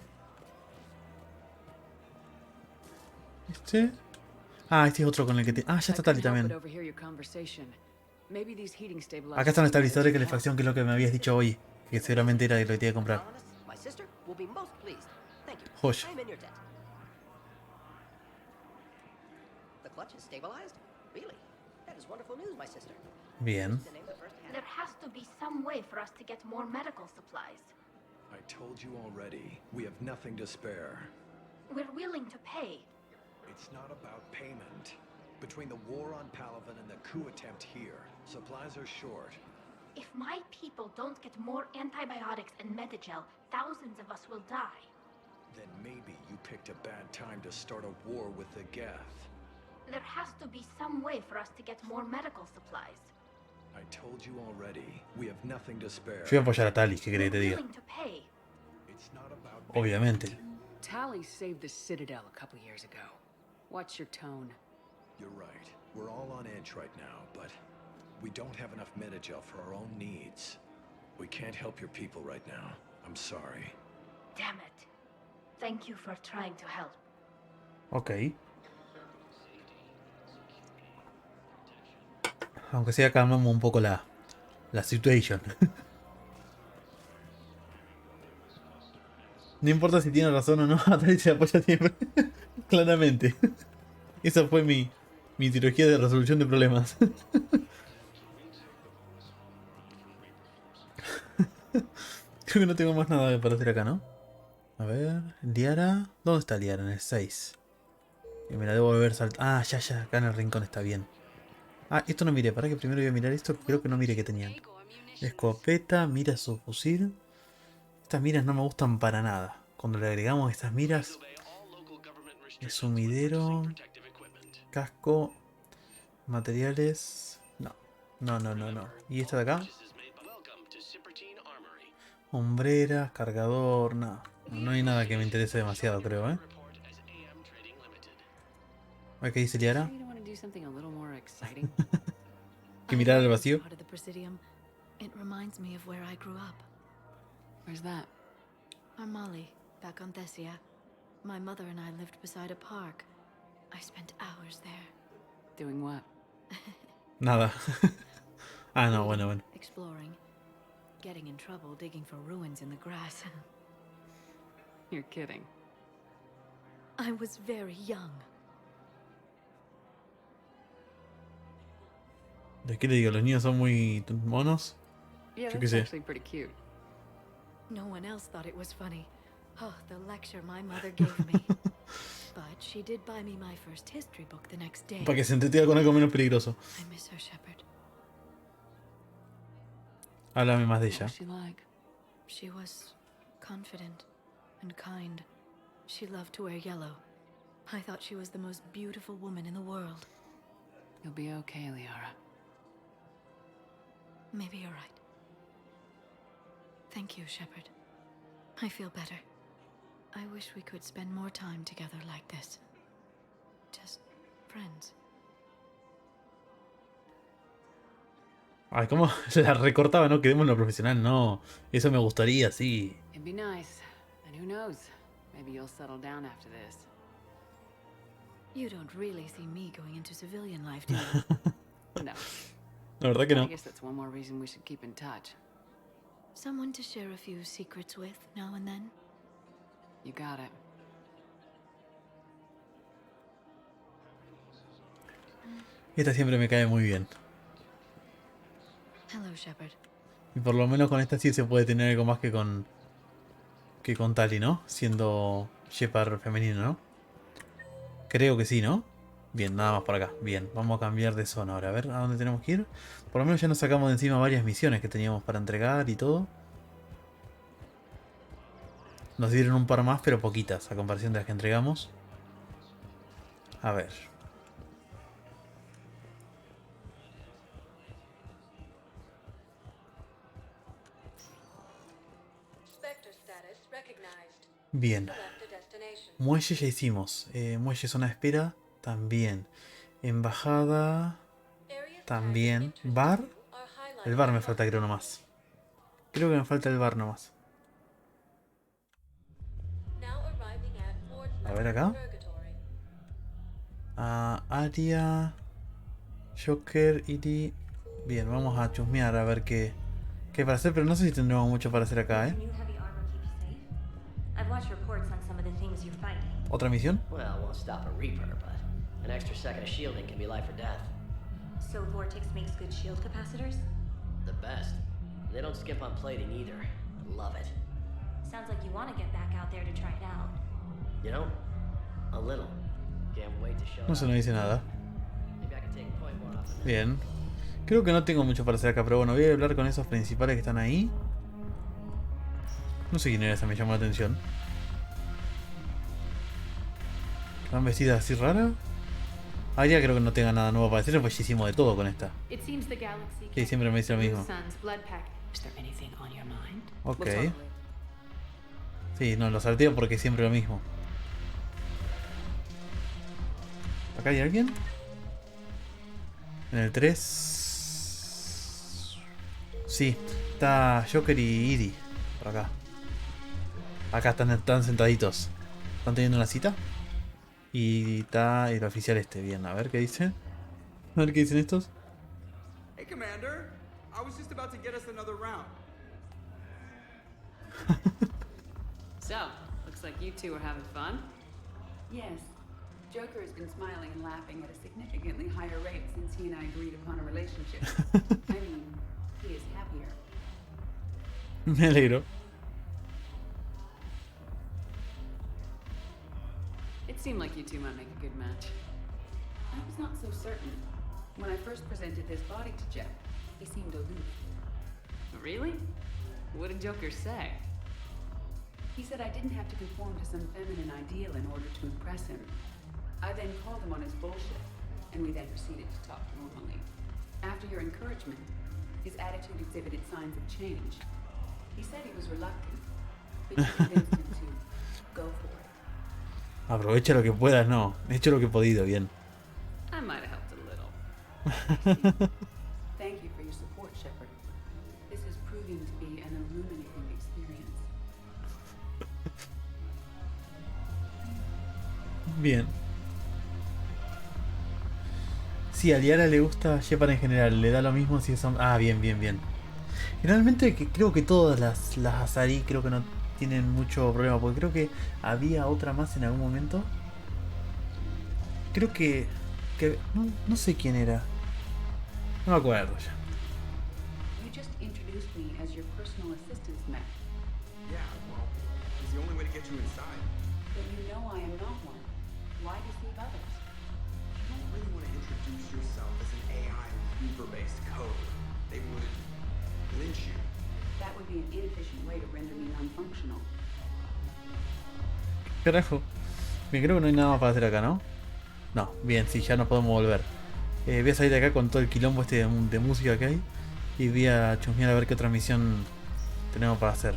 Este. Ah, este es otro con el que te... Ah, ya está Tali también. Acá están los estabilizadores de calefacción, que es lo que me habías dicho hoy. Que seguramente era de lo que te iba a comprar. Joya. Bien. There has to be some way for us to get more medical supplies. I told you already, we have nothing to spare. We're willing to pay. It's not about payment. Between the war on Palaven and the coup attempt here, supplies are short. If my people don't get more antibiotics and Medigel, thousands of us will die. Then maybe you picked a bad time to start a war with the Geth. There has to be some way for us to get more medical supplies. I told you already, we have nothing to spare. Yo voy a apoyar a Tali, ¿qué querés que te diga? Willing to pay. Obviamente. Tali saved the Citadel a couple years ago. Watch your tone. You're right. We're all on edge right now, but we don't have enough Medigel for our own needs. We can't help your people right now. I'm sorry. Damn it. Thank you for trying to help. Ok. Aunque sea calmamos un poco la situación. No importa si tiene razón o no, a Tali se apoya siempre. Claramente. Esa fue mi trilogía de resolución de problemas. Creo que no tengo más nada para hacer acá, ¿no? A ver, Liara. ¿Dónde está Liara? En el 6. Y me la debo haber saltado. Ah, ya, acá en el rincón está bien. Ah, esto no miré. Para que primero voy a mirar esto. Creo que no miré que tenían. Escopeta, mira su fusil. Estas miras no me gustan para nada. Cuando le agregamos estas miras. Es sumidero. Casco. Materiales. No. ¿Y esta de acá? Hombreras, cargador. No hay nada que me interese demasiado, creo, ¿eh? A ver qué dice Liara. que mirar al vacío. Part of the Presidium. It reminds me of where I grew up. Where's that? Armali, back on Thessia. My mother and I lived beside a park. I spent hours there. Doing what? Nada. Ah, no, bueno. Exploring. Getting in trouble digging for ruins in the grass. You're kidding. I was very young. ¿De qué le digo? ¿Los niños son muy monos? Yeah, Yo qué that's sé. actually pretty cute. No one else thought it was funny. Oh, the lecture my mother gave me. But she did buy me my first history book the next day. Para que se entretenga con algo menos peligroso. I miss her, Shepard. Háblame más de ella. What's she like? She was confident and kind. She loved to wear yellow. I thought she was the most beautiful woman in the world. You'll be okay, Liara. Maybe you're right. Thank you, Shepard. I feel better. I wish we could spend more time together like this. Just friends. Ay, cómo la recortaba, ¿no? Quedemos en lo profesional, no. Eso me gustaría, sí. It'd be nice. And who knows? Maybe you'll settle down after this. You don't really see me going into civilian life, do you? No. La verdad que I no. guess that's one more reason we should keep in touch. Someone to share a few secrets with now and then. You got it. Esta siempre me cae muy bien. Hello, Shepard. Y por lo menos con esta sí se puede tener algo más que con Tali, ¿no? Siendo Shepard femenino, ¿no? Creo que sí, ¿no? Bien, nada más por acá. Bien, vamos a cambiar de zona ahora. A ver, ¿a dónde tenemos que ir? Por lo menos ya nos sacamos de encima varias misiones que teníamos para entregar y todo. Nos dieron un par más, pero poquitas, a comparación de las que entregamos. A ver. Bien. Muelle ya hicimos. Muelle zona de espera. También. Embajada. También. Bar. El bar me falta, creo, nomás. Creo que me falta el bar nomás. A ver acá. Área. Joker. Iri. Bien, vamos a chusmear a ver qué para hacer. Pero no sé si tendremos mucho para hacer acá, ¿eh? ¿Otra misión? Well, it won't stop a Reaper, but an extra second of shielding can be life or death. So Vortex makes good shield capacitors? The best. They don't skimp on plating either. Love it. Sounds like you want to get back out there to try it out. You know? A little. Can't wait to show No se nos dice nada. Maybe I can take point more often. Bien. Creo que no tengo mucho para hacer acá, pero bueno, voy a hablar con esos principales que están ahí. No sé quién era esa, me llamó la atención. ¿Están vestidas así rara? Aria creo que no tenga nada nuevo para decirle, pues ya hicimos de todo con esta. Sí, siempre me dice lo mismo. Ok. Sí, no, lo salteo porque es siempre lo mismo. ¿Acá hay alguien? En el 3. Sí, está Joker y Edie. Por acá. Acá están sentaditos. ¿Están teniendo una cita? Y está el oficial este. Bien, a ver qué dice. A ver qué dicen estos. Hey, Commander. I was just about to get us another round. So, looks like you two are having fun. Yes. Joker has been smiling and laughing at a significantly higher rate since he and I agreed upon a relationship. I mean, he is happier. Me alegro. It seemed like you two might make a good match. I was not so certain. When I first presented this body to Jeff, he seemed aloof. Really? What did Joker say? He said I didn't have to conform to some feminine ideal in order to impress him. I then called him on his bullshit, and we then proceeded to talk normally. After your encouragement, his attitude exhibited signs of change. He said he was reluctant, but you convinced him to go for it. Aprovecha lo que puedas, no. He hecho lo que he podido, bien. I might have helped a little. Thank Bien. Sí, a Liara le gusta Shepard en general, le da lo mismo si son... Ah, bien, bien, bien. Generalmente creo que todas las Azarí creo que no tienen mucho problema, porque creo que había otra más en algún momento. Creo que no sé quién era. No me acuerdo ya. You just introduced me as your personal assistance mech. Yeah, well, it's the only way to get you inside. But you know I am not one. Why deceive others? You don't really want to introduce yourself as an AI Uber-based code. They would lynch you. That would be an inefficient way to render me non-functional. Carajo. Bien, creo que no hay nada más para hacer acá, ¿no? No, bien, sí, ya nos podemos volver. Voy a salir de acá con todo el quilombo este de música que hay. Y voy a chusmear a ver qué otra misión tenemos para hacer.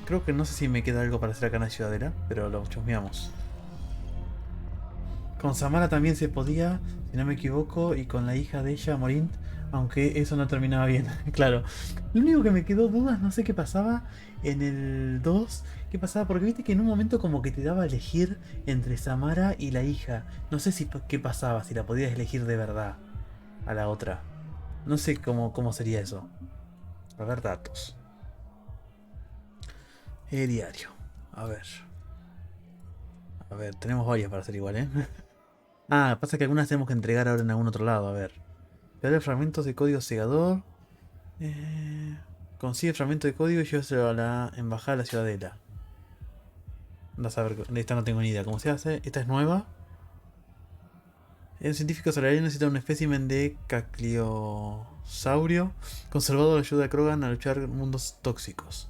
Creo que no sé si me queda algo para hacer acá en la Ciudadela, pero lo chusmeamos. Con Samara también se podía, si no me equivoco, y con la hija de ella, Morín, aunque eso no terminaba bien, claro. Lo único que me quedó dudas, no sé qué pasaba en el 2, qué pasaba, porque viste que en un momento como que te daba a elegir entre Samara y la hija. No sé si qué pasaba, si la podías elegir de verdad a la otra. No sé cómo sería eso. A ver, datos. Diario. A ver. A ver, tenemos varias para hacer igual, ¿eh? Ah, pasa que algunas tenemos que entregar ahora en algún otro lado, a ver. Pegar fragmentos de código segador. Consigue fragmentos de código y llévaselo a la embajada de la Ciudadela. Andás a ver, de esta no tengo ni idea cómo se hace. Esta es nueva. Un científico solariano necesita un espécimen de cacliosaurio conservado a la ayuda de Krogan a luchar mundos tóxicos.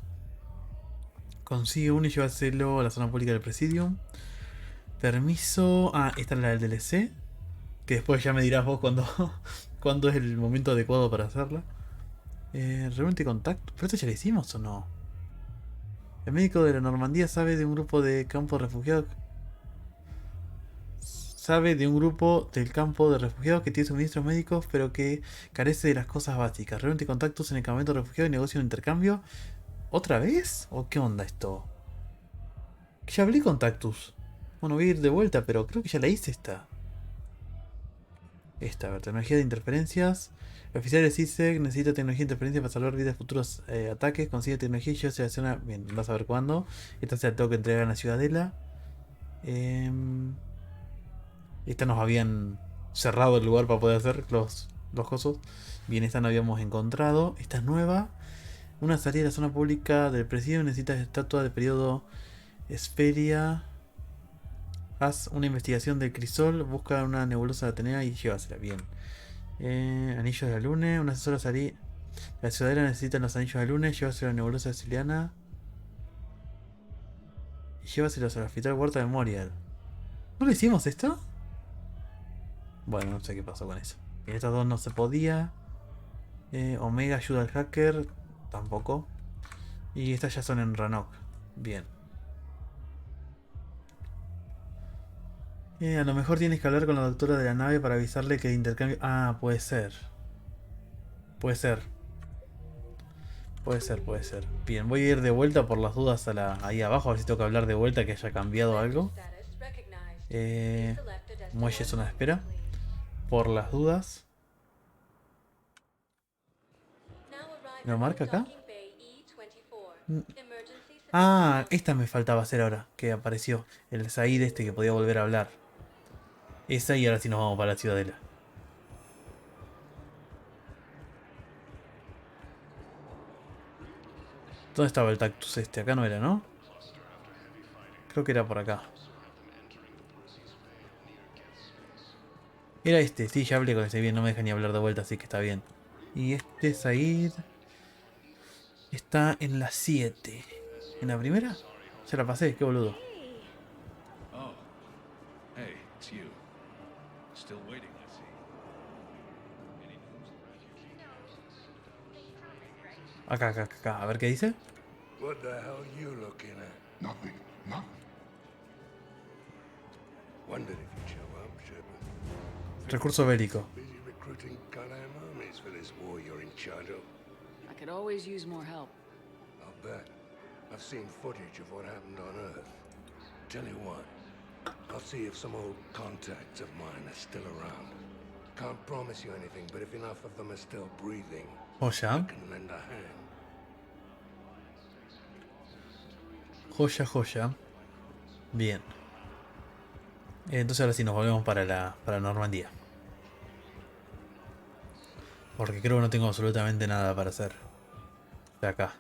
Consigue uno y llévaselo a la zona pública del Presidium. Permiso. Ah, esta es la del DLC. Que después ya me dirás vos cuándo es el momento adecuado para hacerla. Reúnete contacto. ¿Pero esto ya lo hicimos o no? El médico de la Normandía sabe de un grupo de campo de refugiados. Sabe de un grupo del campo de refugiados que tiene suministros médicos, pero que carece de las cosas básicas. Reúnete contactos en el campamento de refugiados y negocia un intercambio. ¿Otra vez? ¿O qué onda esto? Ya hablé con Tactus. Bueno, voy a ir de vuelta, pero creo que ya la hice esta. A ver, tecnología de interferencias. El oficial de SISEC necesita tecnología de interferencia para salvar vidas de futuros ataques. Consigue tecnología y ya se acciona. Bien, vas a ver cuándo. Esta se la tengo que entregar en la Ciudadela. Esta nos habían cerrado el lugar para poder hacer los cosos. Bien, esta no habíamos encontrado. Esta es nueva. Una salida de la zona pública del presidio necesita estatua de periodo Esperia. Haz una investigación del crisol, busca una nebulosa de Atenea y llévasela. Bien. Anillos de la luna, una asesora salí. La ciudadela necesita los anillos de la luna, llévasela a la nebulosa de Siciliana. Y llévaselos al hospital Huerta Memorial. ¿No lo hicimos esto? Bueno, no sé qué pasó con eso. En estas dos no se podía. Omega ayuda al hacker. Tampoco. Y estas ya son en Ranok. Bien. A lo mejor tienes que hablar con la doctora de la nave para avisarle que el intercambio... Ah, puede ser. Puede ser. Puede ser, puede ser. Bien, voy a ir de vuelta por las dudas ahí abajo. A ver si tengo que hablar de vuelta, que haya cambiado algo. Muelle zona de espera. Por las dudas. ¿Lo marca acá? Ah, esta me faltaba hacer ahora, que apareció. El Said este que podía volver a hablar. Esa y ahora sí nos vamos para la Ciudadela. ¿Dónde estaba el Tactus este? Acá no era, ¿no? Creo que era por acá. Era este, sí, ya hablé con ese bien, no me deja ni hablar de vuelta, así que está bien. Y este Said está en la 7. ¿En la primera? Ya la pasé, qué boludo. Oh. Hey, it's you. Still waiting, I see. Acá, acá, acá. A ver qué dice. What the hell are you looking at? Nothing. Nothing. Wondered if you'd show up, Shepard. Recurso bélico. Busy recruiting goddamn armies for this war you're in charge of. I could always use more help. I'll bet. I've seen footage of what happened on Earth. Tell you what, I'll see if some old contacts of mine are still around. Can't promise you anything, but if enough of them are still breathing, I Joya. can lend a hand. Joya, joya. Bien. Entonces ahora sí nos volvemos para Normandía. Porque creo que no tengo absolutamente nada para hacer. De acá.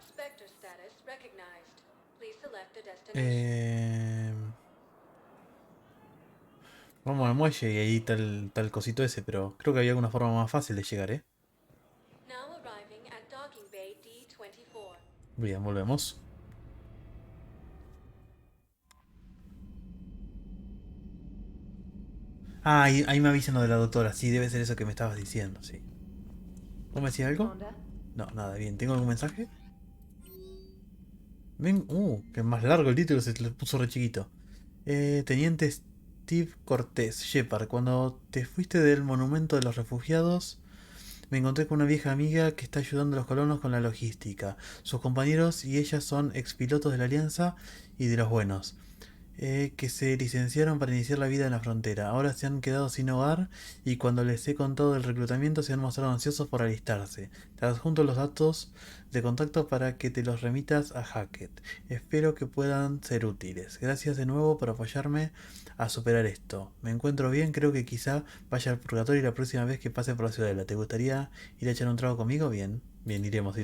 Spectre status recognized. Please select a destination. Vamos al muelle y ahí está el cosito ese, pero creo que había alguna forma más fácil de llegar, ¿eh? Now arriving at docking bay D24. Bien, volvemos. Ah, ahí me avisan lo de la doctora. Sí, debe ser eso que me estabas diciendo, sí. ¿Vos me decías algo? No, nada, bien. ¿Tengo algún mensaje? Ven, que más largo el título, se le puso re chiquito. Teniente Steve Cortés, Shepard, cuando te fuiste del monumento de los refugiados, me encontré con una vieja amiga que está ayudando a los colonos con la logística. Sus compañeros y ella son expilotos de la Alianza y de los buenos, que se licenciaron para iniciar la vida en la frontera. Ahora se han quedado sin hogar y cuando les he contado del reclutamiento se han mostrado ansiosos por alistarse. Te adjunto los datos de contacto para que te los remitas a Hackett. Espero que puedan ser útiles. Gracias de nuevo por apoyarme a superar esto. Me encuentro bien, creo que quizá vaya al purgatorio la próxima vez que pase por la Ciudadela. ¿Te gustaría ir a echar un trago conmigo? Bien, bien, iremos.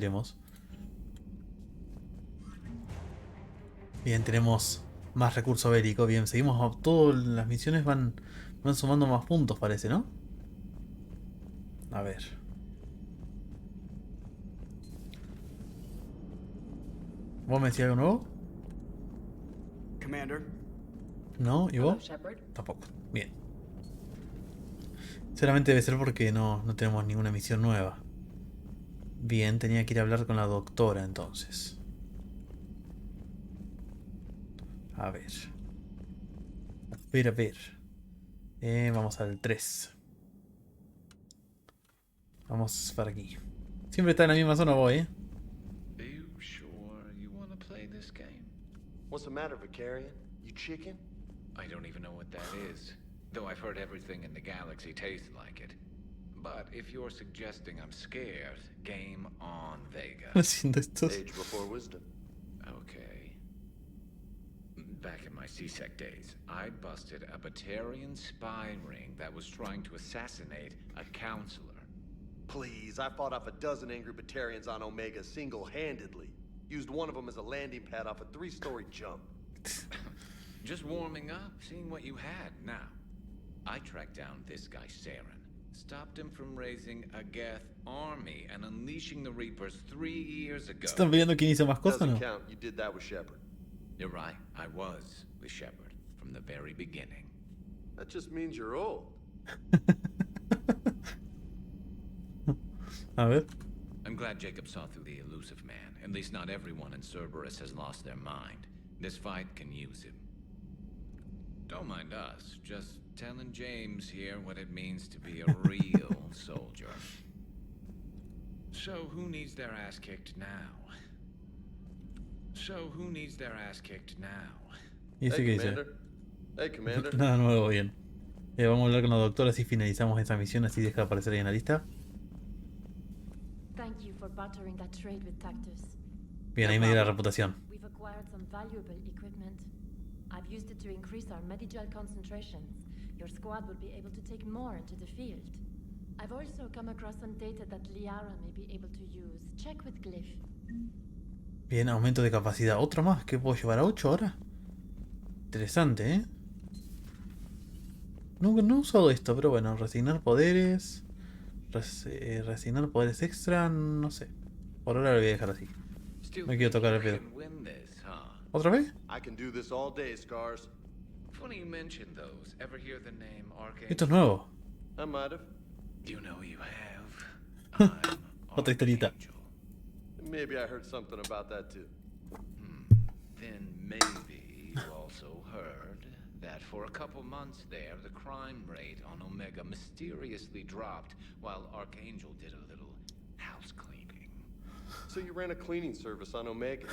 Bien, tenemos más recurso bélico. Bien, seguimos. Todas las misiones van sumando más puntos, parece, ¿no? A ver. ¿Vos me decías algo nuevo? Commander. ¿No? ¿Y vos? Hello, Shepard. Tampoco. Bien. Seguramente debe ser porque no tenemos ninguna misión nueva. Bien, tenía que ir a hablar con la doctora entonces. A ver. A ver. Vamos al 3. Vamos para aquí. Siempre está en la misma zona vos, ¿eh? Are you sure you want to play this game? What's the matter, Vicarian? You chicken? I don't even know what that is, though I've heard everything in the galaxy tastes like it. But if you're suggesting I'm scared, game on, Vega. Haciendo estos. Age before wisdom. Okay. Back in my CSEC days, I busted a Batarian spy ring that was trying to assassinate a counselor. Please, I fought off a dozen angry Batarians on Omega single-handedly. Used one of them as a landing pad off a 3-story jump. Just warming up, seeing what you had. Now, I tracked down this guy, Saren. Stopped him from raising a Geth army and unleashing the Reapers 3 years ago. ¿Están viendo quién hizo más cosas o no? Doesn't count. You did that with Shepard. You're right. I was with Shepard from the very beginning. That just means you're old. A ver. I'm glad Jacob saw through the elusive man. At least not everyone in Cerberus has lost their mind. This fight can use him. Don't mind us. Just telling James here what it means to be a real soldier. So who needs their ass kicked now? ¿Y ese qué dice? Hey, Commander. Nada nuevo, bien. Vamos a hablar con la doctora así finalizamos esta misión, así deja de aparecer ahí en la lista. Thank you for bartering that trade with Tactus. Bien, ahí me dio la reputación. We've acquired some valuable equipment. I've used it to increase our medigel concentrations. Your squad will be able to take more into the field. I've also come across some data that Liara may be able to use. Check with Glyph. Bien, aumento de capacidad. ¿Otro más? ¿Qué puedo llevar a 8 ahora? Interesante, ¿eh? No he usado esto, pero bueno, resignar poderes. Resignar poderes extra, no sé. Por ahora lo voy a dejar así. No quiero tocar el pedo. ¿Otra vez? I can do this all day, Scars. Funny you mention those. Ever hear the name Archangel? Esto es nuevo. I might have. You know you have. Otra historieta. Maybe I heard something about that too. Then maybe you also heard that for a couple months there, the crime rate on Omega mysteriously dropped while Archangel did a little house cleaning. So you ran a cleaning service on Omega?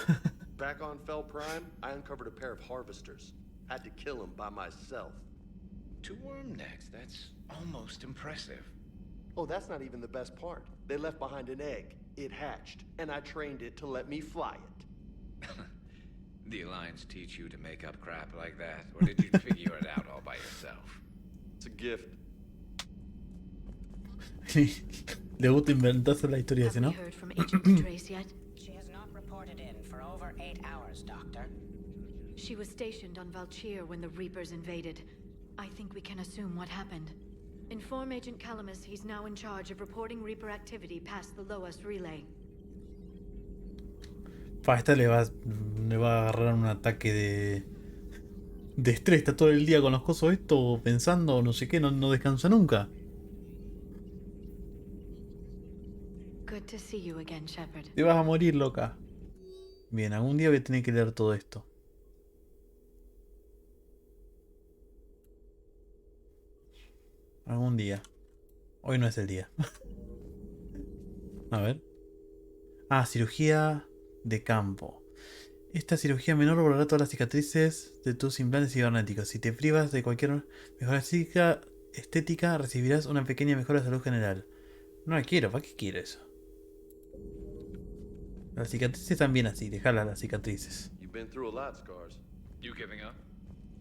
Back on Fell Prime, I uncovered a pair of harvesters. Had to kill them by myself. 2 worm necks, that's almost impressive. Oh, that's not even the best part. They left behind an egg. It hatched, and I trained it to let me fly it. The Alliance teach you to make up crap like that, or did you figure it out all by yourself? It's a gift. Le gusta inventarse la historia, Have ¿no? we heard from Agent Trace yet? She has not reported in for over 8 hours, Doctor. She was stationed on Valchir when the Reapers invaded. I think we can assume what happened. Inform Agent Calamus he's now in charge of reporting Reaper activity past the Loas relay. Para esta le va a agarrar un ataque de estrés. Está todo el día con los cosos esto pensando no sé qué, no descansa nunca. Good to see you again, Shepard. Te vas a morir, loca. Bien, algún día voy a tener que leer todo esto. Algún día. Hoy no es el día. A ver. Ah, cirugía de campo. Esta cirugía menor borrará todas las cicatrices de tus implantes cibernéticos. Si te privas de cualquier mejora estética, recibirás una pequeña mejora de salud general. No la quiero, ¿para qué quiero eso? Las cicatrices están bien así, dejarlas las cicatrices. You've been through a lot, Scars. You giving up?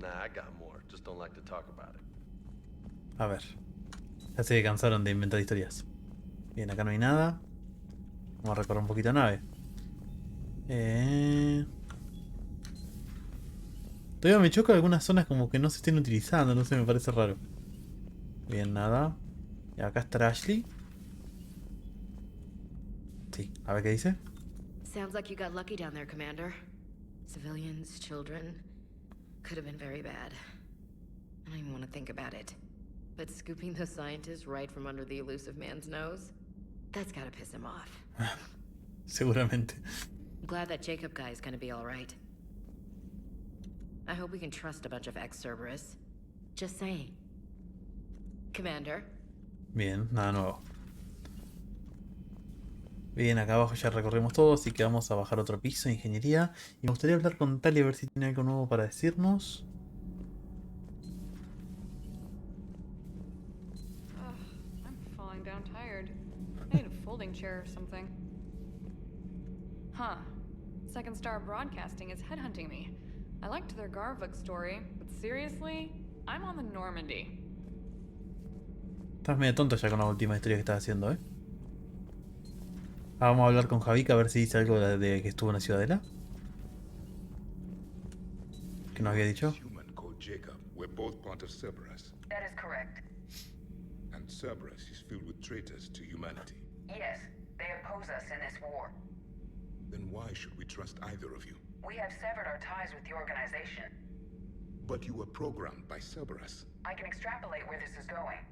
Nah, I got more. Just don't like to talk about it. A ver. Ya se cansaron de inventar historias. Bien, acá no hay nada. Vamos a recorrer un poquito la nave. Todavía me choca algunas zonas como que no se estén utilizando, no sé, me parece raro. Bien, nada. Y acá está Ashley. Sí, a ver qué dice. Sounds like you got lucky down there, Commander. Civilians, children. Could have been very bad. I don't even want to think about it. But scooping the scientists right from under the elusive man's nose? That's gotta piss him off. Seguramente. I'm glad that Jacob guy is gonna be alright. I hope we can trust a bunch of ex-Cerberus. Just saying. Commander? Bien, nada nuevo. Bien, acá abajo ya recorrimos todo, así que vamos a bajar otro piso de ingeniería. Y me gustaría hablar con Tali a ver si tiene algo nuevo para decirnos. I'm falling down tired. I need a folding chair or something. Huh. Second Star Broadcasting is headhunting me. I liked their Garvik story, but seriously, I'm on the Normandy. Estás medio tonto ya con la última historia que estás haciendo, ¿eh? Ah, vamos a hablar con Javika a ver si dice algo de que estuvo en la Ciudadela. ¿Qué nos había dicho? Human called Jacob. We're both part of Cerberus. That is correct. And Cerberus is filled with traitors to humanity. Yes, they oppose us in this war. Then why should we trust either of you? We have severed our ties with the organization. But you were programmed by Cerberus. I can extrapolate where this is going.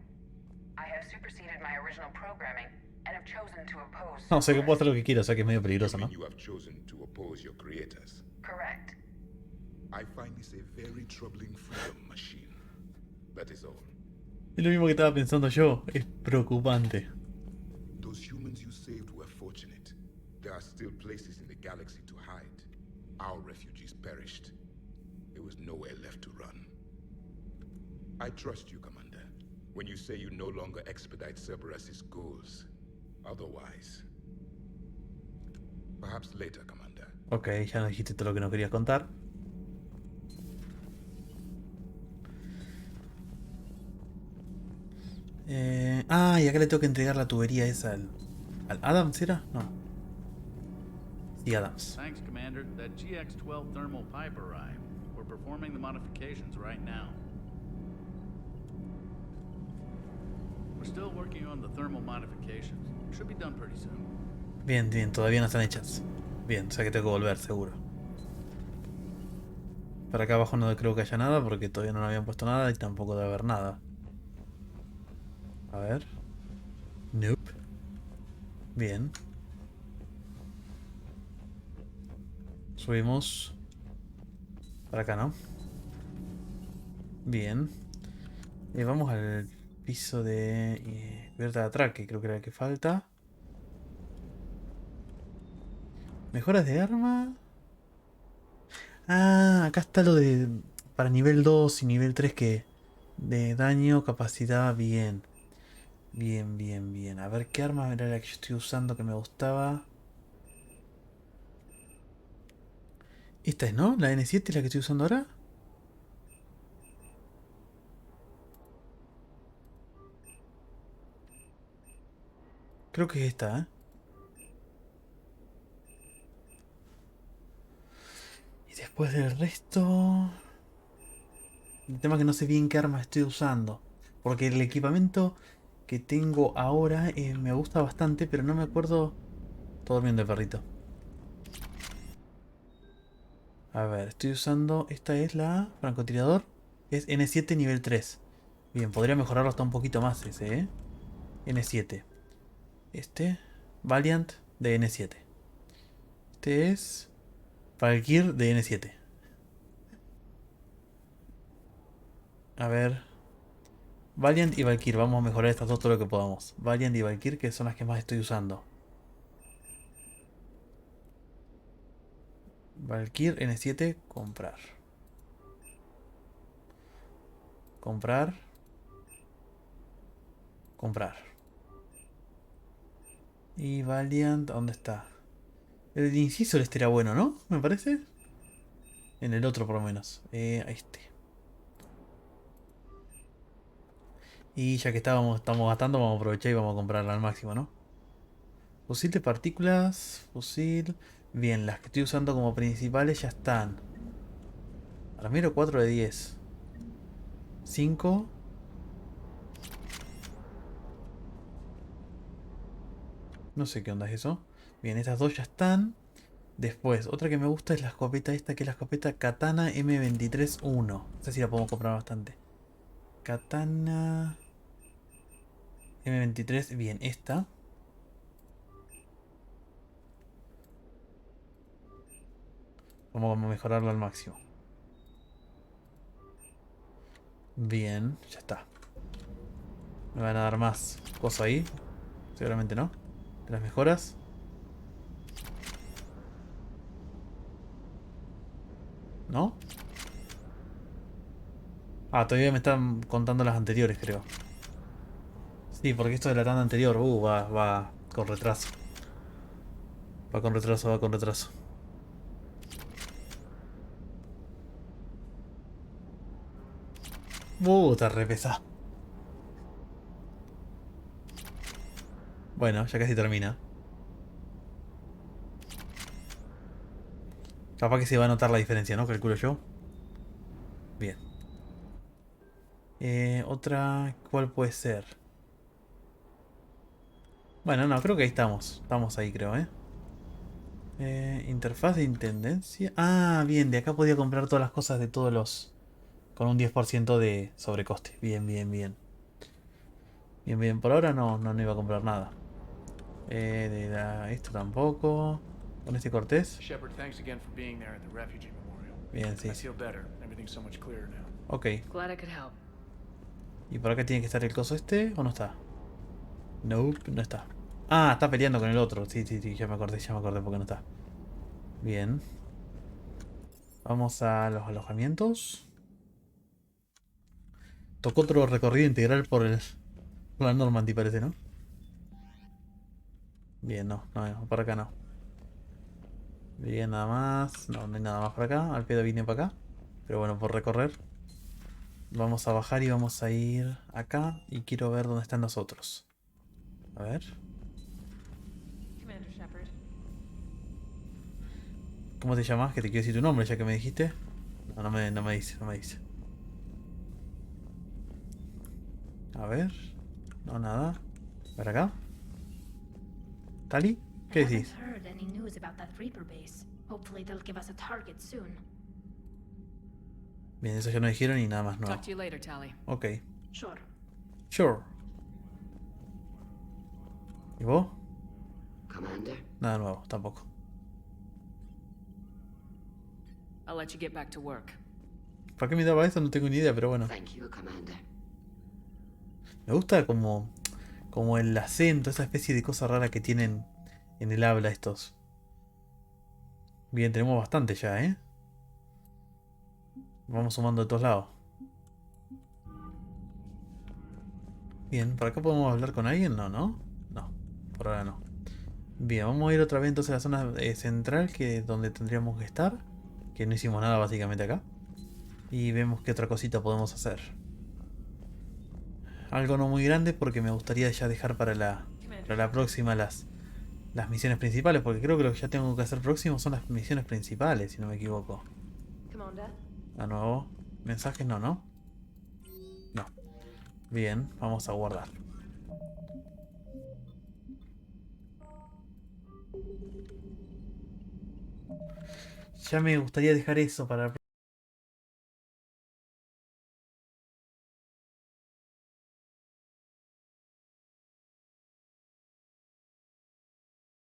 I have superseded my original programming and have chosen to oppose. No, sé que puedo hacer lo que quiera, o sea que es medio peligroso, ¿no? You have chosen to oppose your creators. Correct. I find this a very troubling freedom machine. That is all. Es lo mismo que estaba pensando yo, es preocupante. Those humans you saved were fortunate. There are still places in the galaxy to hide. Our refugees perished. There was nowhere left to run. I trust you, Commander, when you say you no longer expedite Cerberus's goals. Otherwise. Perhaps later, Commander. Ok, ya nos dijiste todo lo que nos querías contar. Y acá le tengo que entregar la tubería esa al Adams, ¿era? No. Sí, Adams. Thanks, Commander. That GX-12 thermal pipe arrived. We're performing the modifications right now. We're still working on the thermal modifications. Should be done pretty soon. Bien, bien, todavía no están hechas. Bien, o sea que tengo que volver, seguro. Para acá abajo no creo que haya nada porque todavía no le habían puesto nada y tampoco debe haber nada. A ver. Nope. Bien. Subimos. Para acá, ¿no? Bien. Vamos al piso de cubierta de atraque, creo que era el que falta. Mejoras de arma. Ah, acá está lo de... Para nivel 2 y nivel 3 que... De daño, capacidad, bien. Bien, bien, bien. A ver, ¿qué arma era la que yo estoy usando que me gustaba? Esta es, ¿no? La N7 la que estoy usando ahora. Creo que es esta, ¿eh? Y después del resto... El tema es que no sé bien qué arma estoy usando. Porque el equipamiento que tengo ahora me gusta bastante, pero no me acuerdo... Todo durmiendo el perrito. A ver, estoy usando... Esta es la francotirador. Es N7 nivel 3. Bien, podría mejorarlo hasta un poquito más ese, ¿eh? N7. Este... Valiant de N7. Este es... Valkyr de N7. A ver... Valiant y Valkyr. Vamos a mejorar estas dos todo lo que podamos. Valiant y Valkyr, que son las que más estoy usando. Valkyr N7, comprar. Comprar. Comprar. Y Valiant, ¿dónde está? El inciso este era bueno, ¿no? Me parece. En el otro por lo menos. Este. Y ya que estamos gastando, vamos a aprovechar y vamos a comprarla al máximo, ¿no? Fusil de partículas. Fusil. Bien, las que estoy usando como principales ya están. Ramiro 4 de 10. 5. No sé qué onda es eso. Bien, estas dos ya están. Después, otra que me gusta es la escopeta esta, que es la escopeta Katana M23-1. No sé si la podemos comprar bastante. Katana M23, bien, esta. Vamos a mejorarla al máximo. Bien, ya está. Me van a dar más cosas ahí. Seguramente no. De las mejoras. ¿No? Ah, todavía me están contando las anteriores, creo. Sí, porque esto de la tanda anterior, va con retraso. Va con retraso, va con retraso. Está re pesado. Bueno, ya casi termina. Capaz que se va a notar la diferencia, ¿no? Calculo yo. Bien. Otra, ¿cuál puede ser? Bueno, no, creo que ahí estamos. Estamos ahí, creo, ¿eh? Interfaz de intendencia. Ah, bien, de acá podía comprar todas las cosas de todos los... Con un 10% de sobrecoste. Bien, bien, bien. Bien, bien. Por ahora no iba a comprar nada. Esto tampoco. Con este Cortés. Shepard, thanks again for being there at the refugee memorial. Bien, sí. I feel better. Everything's so much clearer now. Ok. Glad I could help. ¿Y por acá tiene que estar el coso este o no está? Nope, no está. Ah, está peleando con el otro. Sí, sí, sí, ya me acordé porque no está. Bien. Vamos a los alojamientos. Tocó otro recorrido integral por la Normandy, parece, ¿no? Bien, no, por acá no. Bien, nada más. No hay nada más por acá. Al pedo vine para acá. Pero bueno, por recorrer. Vamos a bajar y vamos a ir acá. Y quiero ver dónde están los otros. A ver. Commander Shepard. ¿Cómo te llamas? Que te quiero decir tu nombre ya que me dijiste. No me dice, no me dice. A ver. No, nada. ¿Para acá? ¿Tali? ¿Qué decís? Heard any news about that Reaper base. Hopefully they'll give us a target soon. Bien, eso ya no dijeron y nada más nuevo. Talk to you later, Tally. Ok. Sure. Sure. ¿Y vos? Commander? Nada nuevo, tampoco. I'll let you get back to work. ¿Para qué me daba eso? No tengo ni idea, pero bueno. Thank you, Commander. Me gusta como el acento, esa especie de cosa rara que tienen en el habla estos. Bien, tenemos bastante ya, ¿eh? Vamos sumando de todos lados. Bien, ¿por acá podemos hablar con alguien? No, ¿no? No, por ahora no. Bien, vamos a ir otra vez entonces a la zona central, que es donde tendríamos que estar. Que no hicimos nada básicamente acá. Y vemos qué otra cosita podemos hacer. Algo no muy grande porque me gustaría ya dejar para la próxima las misiones principales. Porque creo que lo que ya tengo que hacer próximo son las misiones principales, si no me equivoco. A nuevo. Mensajes no, ¿no? No. Bien, vamos a guardar. Ya me gustaría dejar eso para